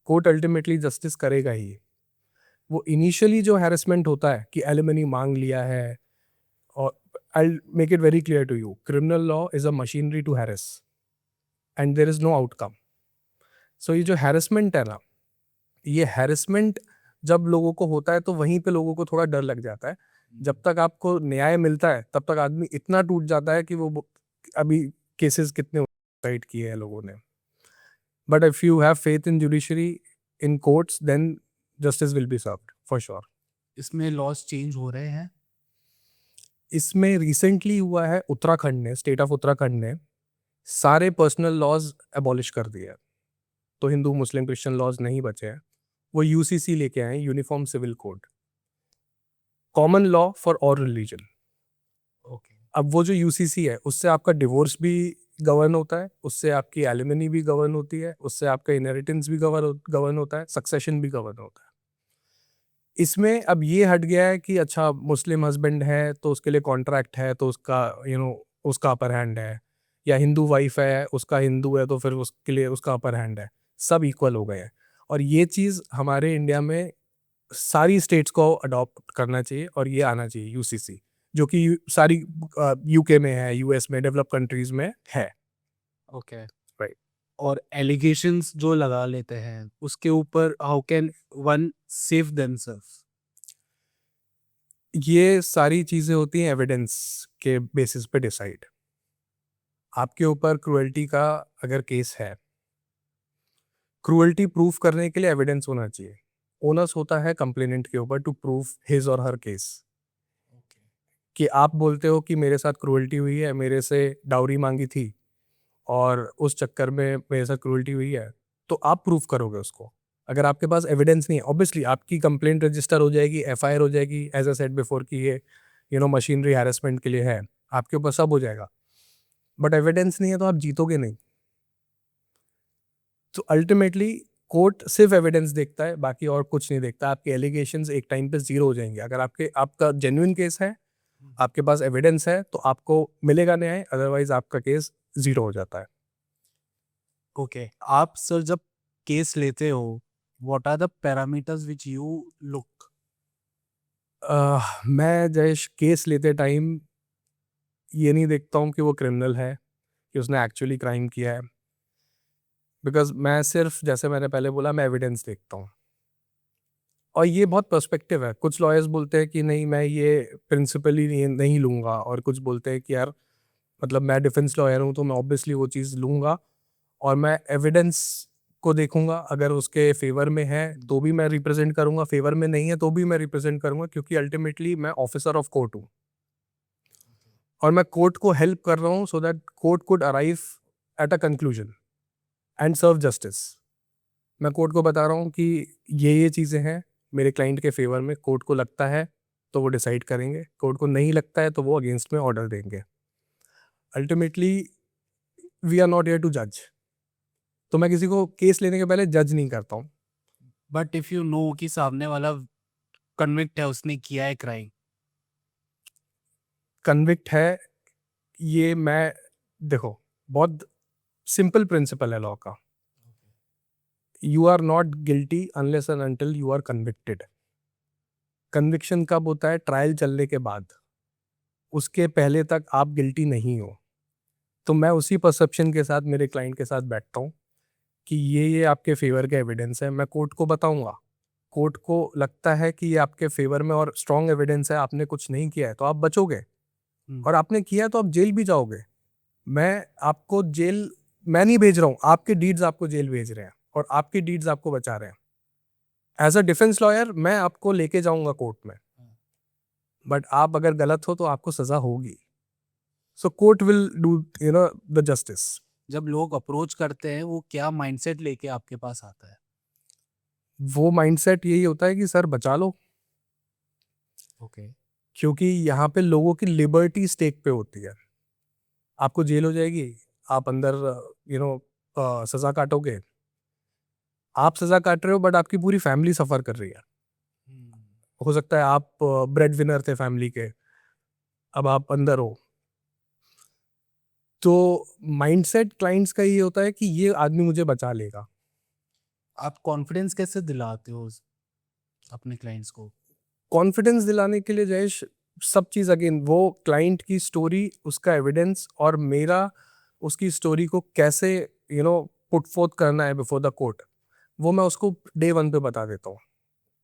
Court ultimately justice करेगा ही। वो इनिशियली जो हैरेसमेंट होता है कि एलिमनी मांग लिया है, और I make it very clear to you, criminal law is a machinery to harass and there is no outcome. So ये जो हैरेसमेंट है ना, ये हैरेसमेंट जब लोगों को होता है तो वहीं पे लोगों को थोड़ा डर लग जाता है। जब तक आपको न्याय मिलता है तब तक आदमी इतना टूट जाता है कि वो अभी केसेस कितने साइड किए हैं लोगों ने। But if you have faith in judiciary, in courts, then justice will be served for sure. इसमें लॉज चेंज हो रहे हैं? इसमें रिसेंटली हुआ है, उत्तराखंड ने, स्टेट ऑफ उत्तराखंड ने सारे पर्सनल लॉज एबॉलिश कर दिए। तो हिंदू मुस्लिम क्रिश्चियन लॉज नहीं बचे हैं। वो यूसीसी लेके आए, uniform civil code, common law for all religion. Okay. अब वो जो यूसीसी है उससे आपका डिवोर्स भी गवर्न होता है, उससे आपकी एलिमनी भी गवर्न होती है, उससे आपका इनहेरिटेंस भी गवर्न होता है, सक्सेशन भी गवर्न होता है। इसमें अब ये हट गया है कि अच्छा मुस्लिम हस्बैंड है तो उसके लिए कॉन्ट्रैक्ट है तो उसका उसका अपर हैंड है, या हिंदू वाइफ है उसका हिंदू है तो फिर उसके लिए उसका अपर हैंड है। सब इक्वल हो गए हैं। और ये चीज़ हमारे इंडिया में सारी स्टेट्स को अडॉप्ट करना चाहिए और ये आना चाहिए यूसीसी, जो कि सारी यूके में है, यूएस में, डेवलप कंट्रीज में है। ओके। Right. और एलिगेशंस जो लगा लेते हैं उसके ऊपर how can one save themselves? ये सारी चीज़ें होती हैं एविडेंस के बेसिस पे डिसाइड। आपके ऊपर क्रुएल्टी का अगर केस है, क्रुएल्टी प्रूफ करने के लिए एविडेंस होना चाहिए। ओनस होता है कंप्लेनेंट के ऊपर टू प्रूफ हिज और हर केस। कि आप बोलते हो कि मेरे साथ क्रुएल्टी हुई है, मेरे से डाउरी मांगी थी और उस चक्कर में मेरे साथ क्रुएल्टी हुई है, तो आप प्रूफ करोगे उसको। अगर आपके पास एविडेंस नहीं है, ऑब्वियसली आपकी कंप्लेंट रजिस्टर हो जाएगी, एफआईआर हो जाएगी, एज अ सेड बिफोर कि ये मशीनरी हैरेसमेंट के लिए है, आपके ऊपर सब हो जाएगा। बट एविडेंस नहीं है तो आप जीतोगे नहीं। तो अल्टीमेटली कोर्ट सिर्फ एविडेंस देखता है, बाकी और कुछ नहीं देखता। आपके एलिगेशंस एक टाइम पे जीरो हो जाएंगे। अगर आपका जेन्युइन केस है, आपके पास एविडेंस है, तो आपको मिलेगा न्याय, अदरवाइज आपका केस जीरो हो जाता है। ओके, आप सर जब केस लेते हो, what are the parameters which you look? मैं जयेश केस लेते टाइम ये नहीं देखता हूँ कि वो क्रिमिनल है, कि उसने एक्चुअली क्राइम किया है, बिकॉज मैं सिर्फ, जैसे मैंने पहले बोला, मैं एविडेंस देखता हूँ। और ये बहुत पर्सपेक्टिव है। कुछ लॉयर्स बोलते हैं कि नहीं, मैं ये प्रिंसिपली नहीं लूँगा, और कुछ बोलते हैं कि यार मतलब मैं डिफेंस लॉयर हूँ तो मैं ऑब्वियसली वो चीज़ लूँगा, और मैं एविडेंस को देखूंगा। अगर उसके फेवर में है तो भी मैं रिप्रेजेंट करूंगा, फेवर में नहीं है तो भी मैं रिप्रेजेंट करूंगा, क्योंकि अल्टीमेटली मैं ऑफिसर ऑफ कोर्ट हूँ और मैं कोर्ट को हेल्प कर रहा हूँ so that court could arrive at a conclusion and serve justice. मैं कोर्ट को बता रहा हूँ कि ये चीज़ें हैं मेरे क्लाइंट के फेवर में, कोर्ट को लगता है तो वो डिसाइड करेंगे, कोर्ट को नहीं लगता है तो वो अगेंस्ट में ऑर्डर देंगे। Ultimately we are not here to जज। तो मैं किसी को केस लेने के पहले जज नहीं करता हूँ। बट इफ यू नो कि सामने वाला कन्विक्ट है, उसने किया है क्राइम, कन्विक्ट है, ये मैं, देखो, बहुत सिंपल प्रिंसिपल है लॉ का। You are not guilty unless and until you are convicted. Conviction कब होता है? ट्रायल चलने के बाद। उसके पहले तक आप गिल्टी नहीं हो। तो मैं उसी परसेप्शन के साथ मेरे क्लाइंट के साथ बैठता हूँ कि ये आपके फेवर के एविडेंस है, मैं कोर्ट को बताऊंगा। कोर्ट को लगता है कि ये आपके फेवर में और स्ट्रॉन्ग एविडेंस है, आपने कुछ नहीं किया है तो आप बचोगे, और आपने किया तो आप जेल भी जाओगे। मैं आपको जेल, मैं नहीं भेज रहा हूँ, आपके डीड्स आपको जेल भेज रहे हैं और आपके डीड्स आपको बचा रहे हैं। एज अ डिफेंस लॉयर मैं आपको लेके जाऊंगा कोर्ट में, बट आप अगर गलत हो तो आपको सजा होगी। So court will do the justice. जब लोग अप्रोच करते हैं, वो क्या माइंडसेट लेके आपके पास आता है? वो माइंडसेट यही होता है कि सर बचा लो, ओके, क्योंकि यहाँ पे लोगों की लिबर्टी स्टेक पे होती है। आपको जेल हो जाएगी, आप अंदर सजा काटोगे। आप सजा काट रहे हो बट आपकी पूरी फैमिली सफर कर रही है। हो सकता है आप ब्रेड विनर थे फैमिली के, अब आप अंदर हो। तो माइंडसेट क्लाइंट्स का ये होता है कि ये आदमी मुझे बचा लेगा। आप कॉन्फिडेंस कैसे दिलाते हो अपने क्लाइंट्स को? कॉन्फिडेंस दिलाने के लिए जयेश, सब चीज़ अगेन वो क्लाइंट की स्टोरी, उसका एविडेंस, और मेरा उसकी स्टोरी को कैसे पुट फोर्थ करना है बिफोर द कोर्ट, वो मैं उसको डे वन पे बता देता हूँ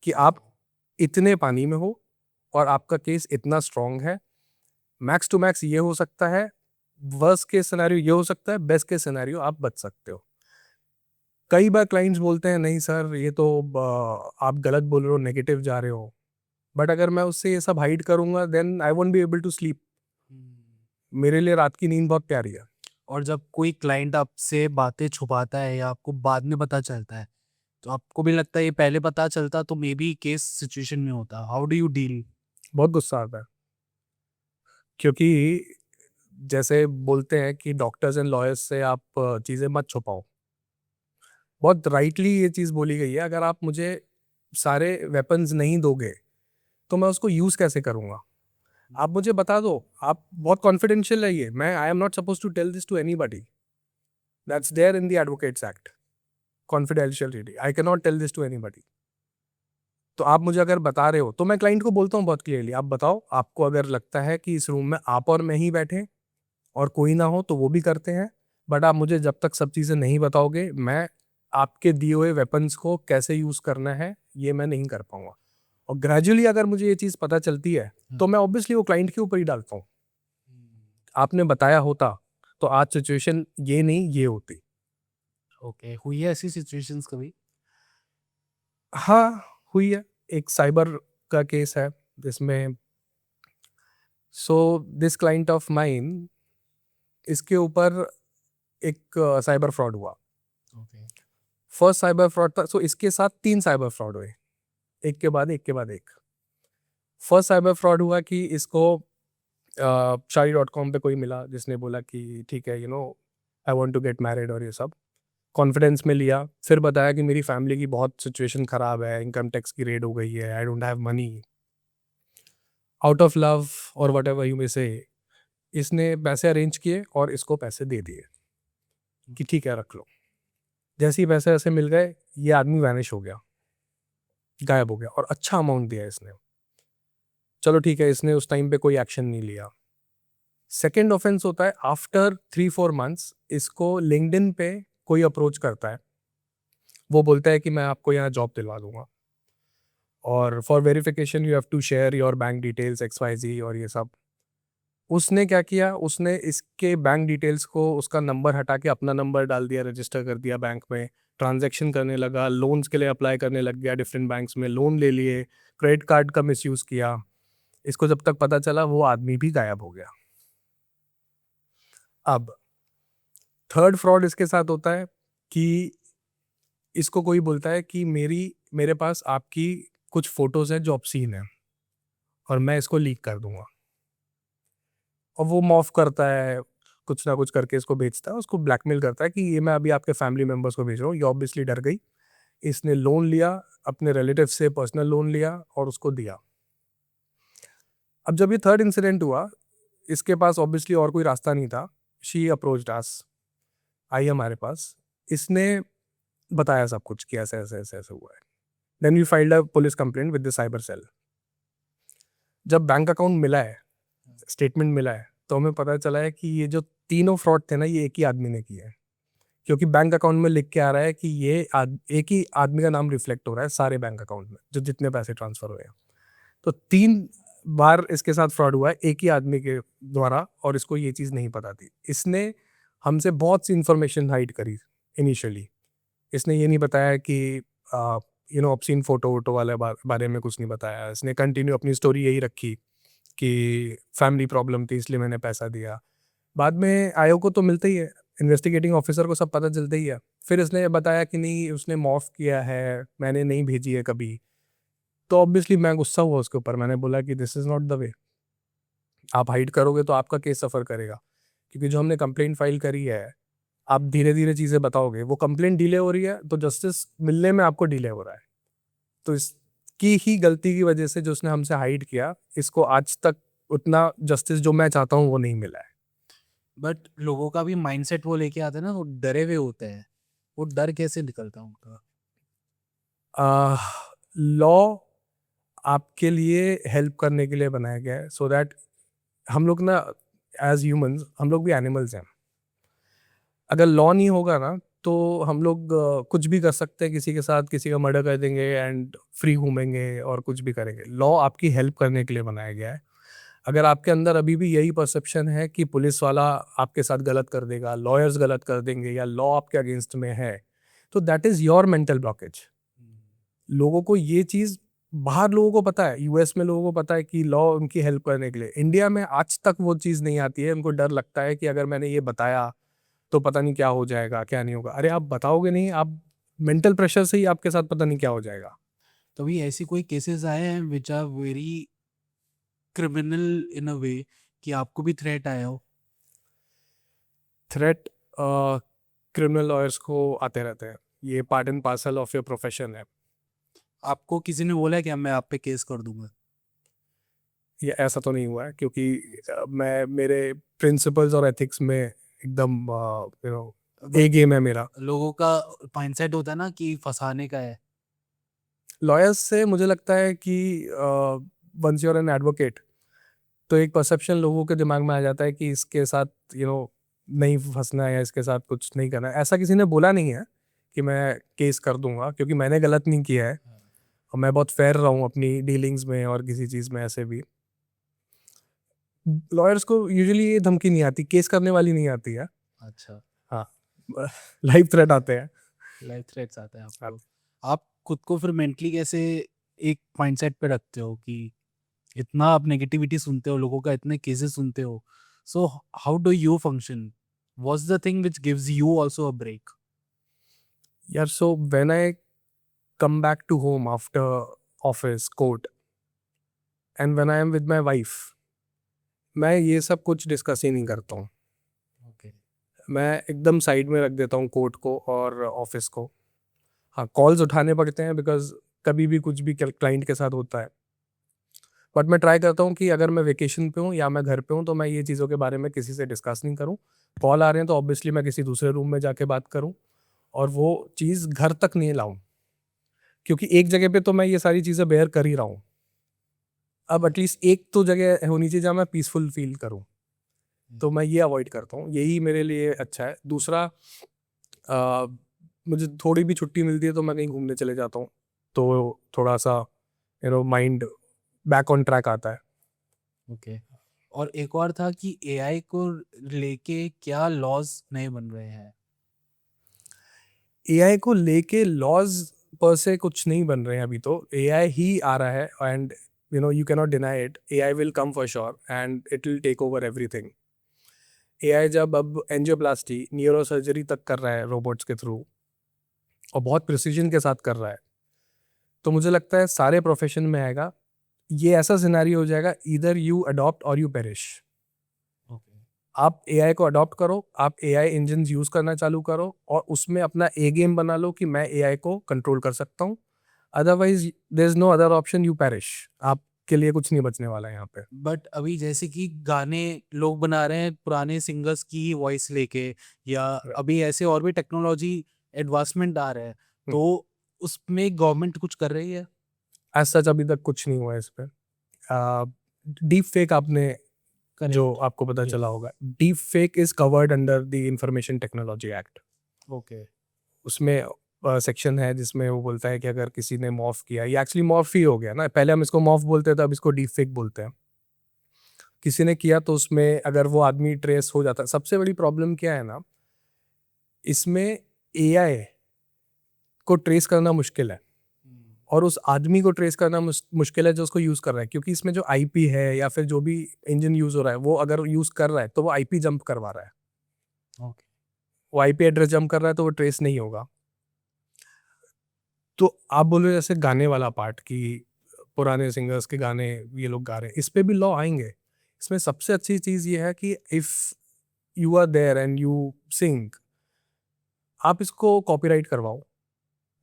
कि आप इतने पानी में हो और आपका केस इतना स्ट्रांग है। मैक्स टू मैक्स ये हो सकता है, वर्स्ट केस सिनेरियो ये हो सकता है, बेस्ट केस सिनेरियो आप बच सकते हो। कई बार क्लाइंट्स बोलते हैं नहीं सर ये तो आप गलत बोल रहे हो, नेगेटिव जा रहे हो, बट अगर मैं उससे ये सब हाइड करूंगा then I won't be able to sleep. मेरे लिए रात की नींद बहुत प्यारी है। और जब कोई क्लाइंट आपसे बातें छुपाता है या आपको बाद में पता चलता है, तो आपको भी लगता है ये पहले पता चलता तो मे बी केस सिचुएशन में होता, हाउ डू यू डील? बहुत गुस्सा आता है, क्योंकि जैसे बोलते हैं कि डॉक्टर्स एंड लॉयर्स से आप चीज़ें मत छुपाओ। बहुत राइटली ये चीज़ बोली गई है, अगर आप मुझे सारे वेपन्स नहीं दोगे तो मैं उसको यूज़ कैसे करूँगा? आप मुझे बता दो, आप बहुत कॉन्फिडेंशियल है ये, मैं I am not suppose to tell this to anybody, that's there in the Advocates Act, confidentiality, I can not tell this to anybody. तो आप मुझे अगर बता रहे हो तो मैं क्लाइंट को बोलता हूँ बहुत क्लियरली, आप बताओ, आपको अगर लगता है कि इस रूम में आप और मैं ही बैठे और कोई ना हो तो वो भी करते हैं, बट आप मुझे जब तक सब चीज़ें नहीं बताओगे, मैं आपके दिए हुए वेपन्स को कैसे यूज़ करना है ये मैं नहीं कर पाऊंगा। और ग्रेजुअली अगर मुझे ये चीज़ पता चलती है तो मैं ऑब्वियसली वो क्लाइंट के ऊपर ही डालता हूँ। आपने बताया होता तो आज सिचुएशन ये नहीं ये होती। ओके, हुई है ऐसी सिचुएशंस कभी? हाँ, हुई है। एक साइबर का केस है जिसमें, so this client of mine, इसके ऊपर एक साइबर फ्रॉड हुआ। ओके, फर्स्ट साइबर फ्रॉड था, सो इसके साथ 3 साइबर फ्रॉड हुए, एक के बाद एक के बाद एक। फर्स्ट साइबर फ्रॉड हुआ कि इसको शादी.com पे कोई मिला जिसने बोला कि ठीक है I want to get married और ये सब। कॉन्फिडेंस में लिया, फिर बताया कि मेरी फैमिली की बहुत सिचुएशन ख़राब है, इनकम टैक्स की रेड हो गई है, I don't have money. Out of love और वट एवर यू मे से, इसने पैसे अरेंज किए और इसको पैसे दे दिए कि ठीक है रख लो। जैसे ही पैसे ऐसे मिल गए, ये आदमी वैनिश हो गया, गायब हो गया, और अच्छा अमाउंट दिया इसने। चलो ठीक है, इसने उस टाइम पे कोई एक्शन नहीं लिया। सेकेंड ऑफेंस होता है आफ्टर 3-4 मंथ्स, इसको लिंक्डइन पे कोई अप्रोच करता है, वो बोलता है कि मैं आपको यहाँ जॉब दिलवा दूंगा, और for verification you have to share your bank details XYZ और ये सब। उसने क्या किया, उसने इसके बैंक डिटेल्स को, उसका नंबर हटा के अपना नंबर डाल दिया, रजिस्टर कर दिया बैंक में, ट्रांजैक्शन करने लगा, लोन्स के लिए अप्लाई करने लग गया, डिफरेंट बैंक्स में लोन ले लिए, क्रेडिट कार्ड का मिसयूज़ किया। इसको जब तक पता चला, वो आदमी भी गायब हो गया। अब थर्ड फ्रॉड इसके साथ होता है कि इसको कोई बोलता है कि मेरे पास आपकी कुछ फोटोज़ हैं जो ऑब्सीन हैं, और मैं इसको लीक कर दूंगा। और वो मॉफ करता है, कुछ ना कुछ करके इसको भेजता है, उसको ब्लैकमेल करता है कि ये मैं अभी आपके फैमिली मेम्बर्स को भेज रहा हूँ। ये ऑब्वियसली डर गई, इसने लोन लिया, अपने रिलेटिव से पर्सनल लोन लिया और उसको दिया। अब जब ये थर्ड इंसिडेंट हुआ, इसके पास ऑब्वियसली और कोई रास्ता नहीं था। शी अप्रोच्ड अस, आई हमारे पास, इसने बताया सब कुछ कि ऐसे ऐसे ऐसे ऐसे हुआ है। Then we filed a police complaint with the cyber cell. जब बैंक अकाउंट मिला है, स्टेटमेंट मिला है, तो हमें पता चला है कि ये जो तीनों फ्रॉड थे ना, ये एक ही आदमी ने किए हैं, क्योंकि बैंक अकाउंट में लिख के आ रहा है कि ये एक ही आदमी का नाम रिफ्लेक्ट हो रहा है सारे बैंक अकाउंट में, जो जितने पैसे ट्रांसफर हुए हैं। तो 3 बार इसके साथ फ्रॉड हुआ है एक ही आदमी के द्वारा, और इसको ये चीज़ नहीं पता थी। इसने हमसे बहुत सी इंफॉर्मेशन हाइड करी इनिशियली। इसने ये नहीं बताया कि ऑब्सीन फोटो वोटो वाले बारे में कुछ नहीं बताया। इसने कंटिन्यू अपनी स्टोरी यही रखी कि फैमिली प्रॉब्लम थी इसलिए मैंने पैसा दिया। बाद में आयोग को तो मिलता ही है, इन्वेस्टिगेटिंग ऑफिसर को सब पता चलता ही है। फिर इसने बताया कि नहीं, उसने मॉफ किया है, मैंने नहीं भेजी है कभी। तो ऑब्वियसली मैं गुस्सा हुआ उसके ऊपर, मैंने बोला कि this is not the way. आप हाइड करोगे तो आपका केस सफ़र करेगा, क्योंकि जो हमने कंप्लेंट फाइल करी है, आप धीरे धीरे चीज़ें बताओगे, वो कंप्लेंट डिले हो रही है तो जस्टिस मिलने में आपको डिले हो रहा है। तो इसकी ही गलती की वजह से जो उसने हमसे हाइड किया, इसको आज तक उतना जस्टिस जो मैं चाहता हूँ वो नहीं मिला है। बट लोगों का भी माइंडसेट वो लेके आते हैं ना, वो डरे हुए होते हैं, वो डर कैसे निकलता है उनका? लॉ आपके लिए हेल्प करने के लिए बनाया गया है, सो दैट हम लोग ना, एज ह्यूमंस हम लोग भी एनिमल्स हैं। अगर लॉ नहीं होगा ना, तो हम लोग कुछ भी कर सकते हैं, किसी के साथ किसी का मर्डर कर देंगे एंड फ्री घूमेंगे और कुछ भी करेंगे। लॉ आपकी हेल्प करने के लिए बनाया गया है। अगर आपके अंदर अभी भी यही परसेप्शन है कि पुलिस वाला आपके साथ गलत कर देगा, लॉयर्स गलत कर देंगे, या लॉ आपके अगेंस्ट में है, तो that is your mental blockage. लोगों को ये चीज़, बाहर लोगों को पता है, यूएस में लोगों को पता है कि लॉ उनकी हेल्प करने के लिए। इंडिया में आज तक वो चीज़ नहीं आती है। उनको डर लगता है कि अगर मैंने ये बताया तो पता नहीं क्या हो जाएगा, क्या नहीं होगा। अरे आप बताओगे नहीं, आप मेंटल प्रेशर से ही आपके साथ पता नहीं क्या हो जाएगा। तो भी ऐसी कोई केसेस आए हैं which are very criminal in a way कि आपको भी थ्रेट आया हो? थ्रेट क्रिमिनल लॉयर्स को आते रहते हैं, ये part and parcel of your profession है। आपको किसी ने बोला है कि मैं आप पे केस कर दूंगा? ये ऐसा तो नहीं हुआ है, क्योंकि मैं, मेरे प्रिंसिपल्स और एथिक्स में एकदम ए गेम है मेरा। लोगों का माइंडसेट होता है ना कि फंसाने का है। लॉयर्स से मुझे लगता है कि once you are an advocate, तो एक परसेप्शन लोगों के दिमाग में आ जाता है कि इसके साथ नहीं फंसना है, या इसके साथ कुछ नहीं करना है। ऐसा किसी ने बोला नहीं है कि मैं केस कर दूंगा, क्योंकि मैंने गलत नहीं किया है और मैं बहुत फेयर रहा हूँ अपनी डीलिंग्स में और किसी चीज़ में। ऐसे भी लॉयर्स को यूजुअली ये धमकी नहीं आती, केस करने वाली नहीं आती है। अच्छा, हाँ, लाइफ थ्रेट आते हैं। लाइफ थ्रेट्स आते हैं आपको। हाँ। आप खुद को फिर मेंटली कैसे एक माइंडसेट पे रखते हो कि इतना आप नेगेटिविटी सुनते हो, लोगों का इतने केसेस सुनते हो, so how do you function? What's the thing which gives you also a break? यार, so when I come back to home after office, court, and when I am with my wife, मैं ये सब कुछ discuss ही नहीं करता हूँ। Okay. मैं एकदम साइड में रख देता हूँ कोर्ट को और ऑफिस को। हाँ, कॉल्स उठाने पड़ते हैं बिकॉज कभी भी कुछ भी क्लाइंट के साथ होता है, बट मैं ट्राई करता हूँ कि अगर मैं वेकेशन पे हूँ या मैं घर पे हूँ तो मैं ये चीज़ों के बारे में किसी से डिस्कस नहीं करूँ। कॉल आ रहे हैं तो ऑब्वियसली मैं किसी दूसरे रूम में जाके बात करूँ और वो चीज़ घर तक नहीं लाऊं, क्योंकि एक जगह पे तो मैं ये सारी चीज़ें बेयर कर ही रहा हूँ। अब एटलीस्ट एक तो जगह होनी चाहिए जहाँ मैं पीसफुल फील करूँ, तो मैं ये अवॉइड करता हूँ, यही मेरे लिए अच्छा है। दूसरा, मुझे थोड़ी भी छुट्टी मिलती है तो मैं कहीं घूमने चले जाता हूँ, तो थोड़ा सा माइंड बैक ऑन ट्रैक आता है। ओके। और एक और था कि एआई को लेके क्या लॉज नए बन रहे हैं? एआई को लेके लॉज पर से कुछ नहीं बन रहे हैं अभी, तो एआई ही आ रहा है and you can not deny it, AI will come for sure and it will take over everything. AI जब अब एंजियोप्लास्टी, न्यूरो सर्जरी तक कर रहा है रोबोट्स के थ्रू और बहुत प्रिसीजन के साथ कर रहा है, तो मुझे लगता है सारे प्रोफेशन में आएगा। ये ऐसा सिनेरियो हो जाएगा, ईदर यू अडॉप्ट और यू पेरिश। ओके। आप एआई को अडॉप्ट करो, आप एआई इंजन यूज करना चालू करो और उसमें अपना ए गेम बना लो कि मैं एआई को कंट्रोल कर सकता हूँ। Otherwise there is no other option, you perish. आपके लिए कुछ नहीं बचने वाला है यहाँ पे। बट अभी जैसे कि गाने लोग बना रहे हैं पुराने सिंगर्स की ही वॉइस लेके, या अभी ऐसे और भी टेक्नोलॉजी एडवांसमेंट आ रहे हैं, तो उसमें गवर्नमेंट कुछ कर रही है? एज सच अभी तक कुछ नहीं हुआ है इस पे। डीप फेक आपने जो आपको पता चला होगा, deep fake is covered under the information technology act. Okay. उसमें सेक्शन है जिसमें वो बोलता है कि अगर किसी ने मॉर्फ किया, ये एक्चुअली मॉर्फ ही हो गया ना, पहले हम इसको मॉर्फ बोलते थे, अब इसको डीप फेक बोलते हैं। किसी ने किया तो उसमें अगर वो आदमी ट्रेस हो जाता। सबसे बड़ी प्रॉब्लम क्या है ना, इसमें एआई को ट्रेस करना मुश्किल है और उस आदमी को ट्रेस करना मुश्किल है जो उसको यूज कर रहा है, क्योंकि इसमें जो आईपी है या फिर जो भी इंजन यूज हो रहा है, वो अगर यूज कर रहा है तो वो आईपी जंप करवा रहा है। ओके। वो आईपी एड्रेस जंप कर रहा है तो वो ट्रेस नहीं होगा। तो आप बोल रहे हो जैसे गाने वाला पार्ट कि पुराने सिंगर्स के गाने ये लोग गा रहे हैं, इस पे भी लॉ आएंगे। इसमें सबसे अच्छी चीज ये है कि if you are there and you sing, आप इसको कॉपीराइट करवाओ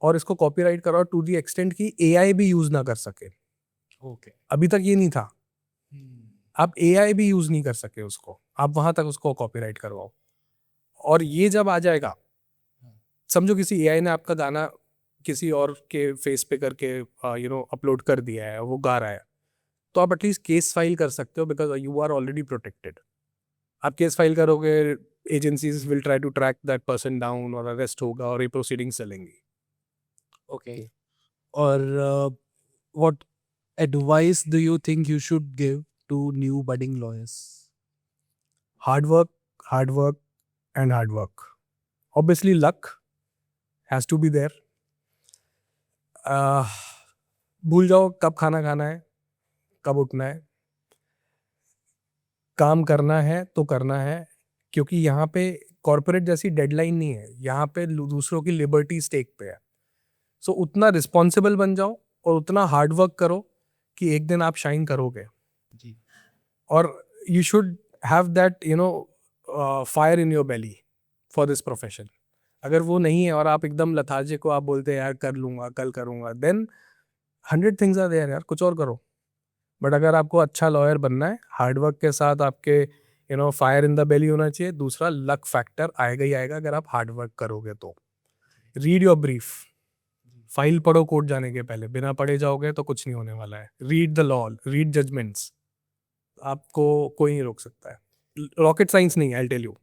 और इसको कॉपीराइट करवाओ टू दी एक्सटेंट कि एआई भी यूज ना कर सके। ओके। अभी तक ये नहीं था, आप एआई भी यूज नहीं कर सके उसको, आप वहां तक उसको कॉपीराइट करवाओ। और ये जब आ जाएगा, समझो किसी एआई ने आपका गाना किसी और के फेस पे करके अपलोड कर दिया है, वो गा रहा है, तो आप एटलीस्ट केस फाइल कर सकते हो because you are already protected. आप केस फाइल करोगे, agencies will try to track that person down और अरेस्ट होगा और ये प्रोसीडिंग्स चलेंगी। ओके। और what advice do you think you should give to new budding lawyers? Hard work, hard work and hard work. Obviously luck has to be there. भूल जाओ कब खाना खाना है, कब उठना है, काम करना है तो करना है, क्योंकि यहाँ पे कॉर्पोरेट जैसी डेडलाइन नहीं है, यहाँ पे दूसरों की लिबर्टी स्टेक पे है। सो उतना रिस्पॉन्सिबल बन जाओ और उतना हार्ड वर्क करो कि एक दिन आप शाइन करोगे। जी। और you should have that fire in your belly for this profession. अगर वो नहीं है और आप एकदम लथार्जिक को आप बोलते हैं यार कर लूंगा, कल करूंगा, देन 100 थिंग्स आर देयर यार, कुछ और करो। बट अगर आपको अच्छा लॉयर बनना है, हार्डवर्क के साथ आपके फायर इन द बेली होना चाहिए। दूसरा, लक फैक्टर आएगा ही आएगा अगर आप हार्डवर्क करोगे तो। रीड योर ब्रीफ, फाइल पढ़ो कोर्ट जाने के पहले, बिना पढ़े जाओगे तो कुछ नहीं होने वाला है। Read the law, read judgments, आपको कोई नहीं रोक सकता है। रॉकेट साइंस नहीं है, I tell you,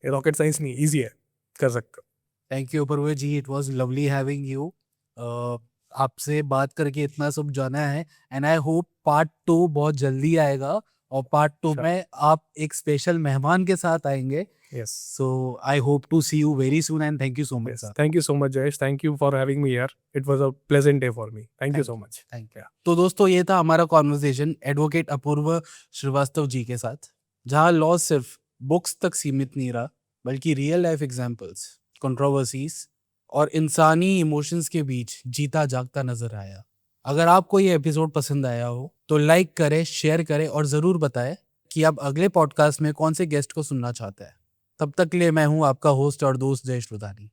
rocket science नहीं, ईजी है, कर सकते हो। Thank you Apurva ji, it was lovely having you. आपसे बात करके इतना सब जाना है, एंड आई होप पार्ट 2 बहुत जल्दी आएगा, और पार्ट 2 Sure. में आप एक स्पेशल मेहमान के साथ आएंगे। Yes. So I hope to see you very soon, and thank you so much Yes. Sir. Thank you so much, Jayesh. Thank you for having me here. It was a pleasant day for me. Thank you so much. Thank you. तो दोस्तों, ये था हमारा conversation advocate अपूर्व श्रीवास्तव जी के साथ, जहां law सिर्फ books तक सीमित नहीं रहा, बल्कि रियल लाइफ एग्जांपल्स, कंट्रोवर्सीज और इंसानी इमोशंस के बीच जीता जागता नजर आया। अगर आपको ये एपिसोड पसंद आया हो तो लाइक करें, शेयर करें और ज़रूर बताएं कि आप अगले पॉडकास्ट में कौन से गेस्ट को सुनना चाहते हैं। तब तक के लिए मैं हूँ आपका होस्ट और दोस्त जयेश लुधानी।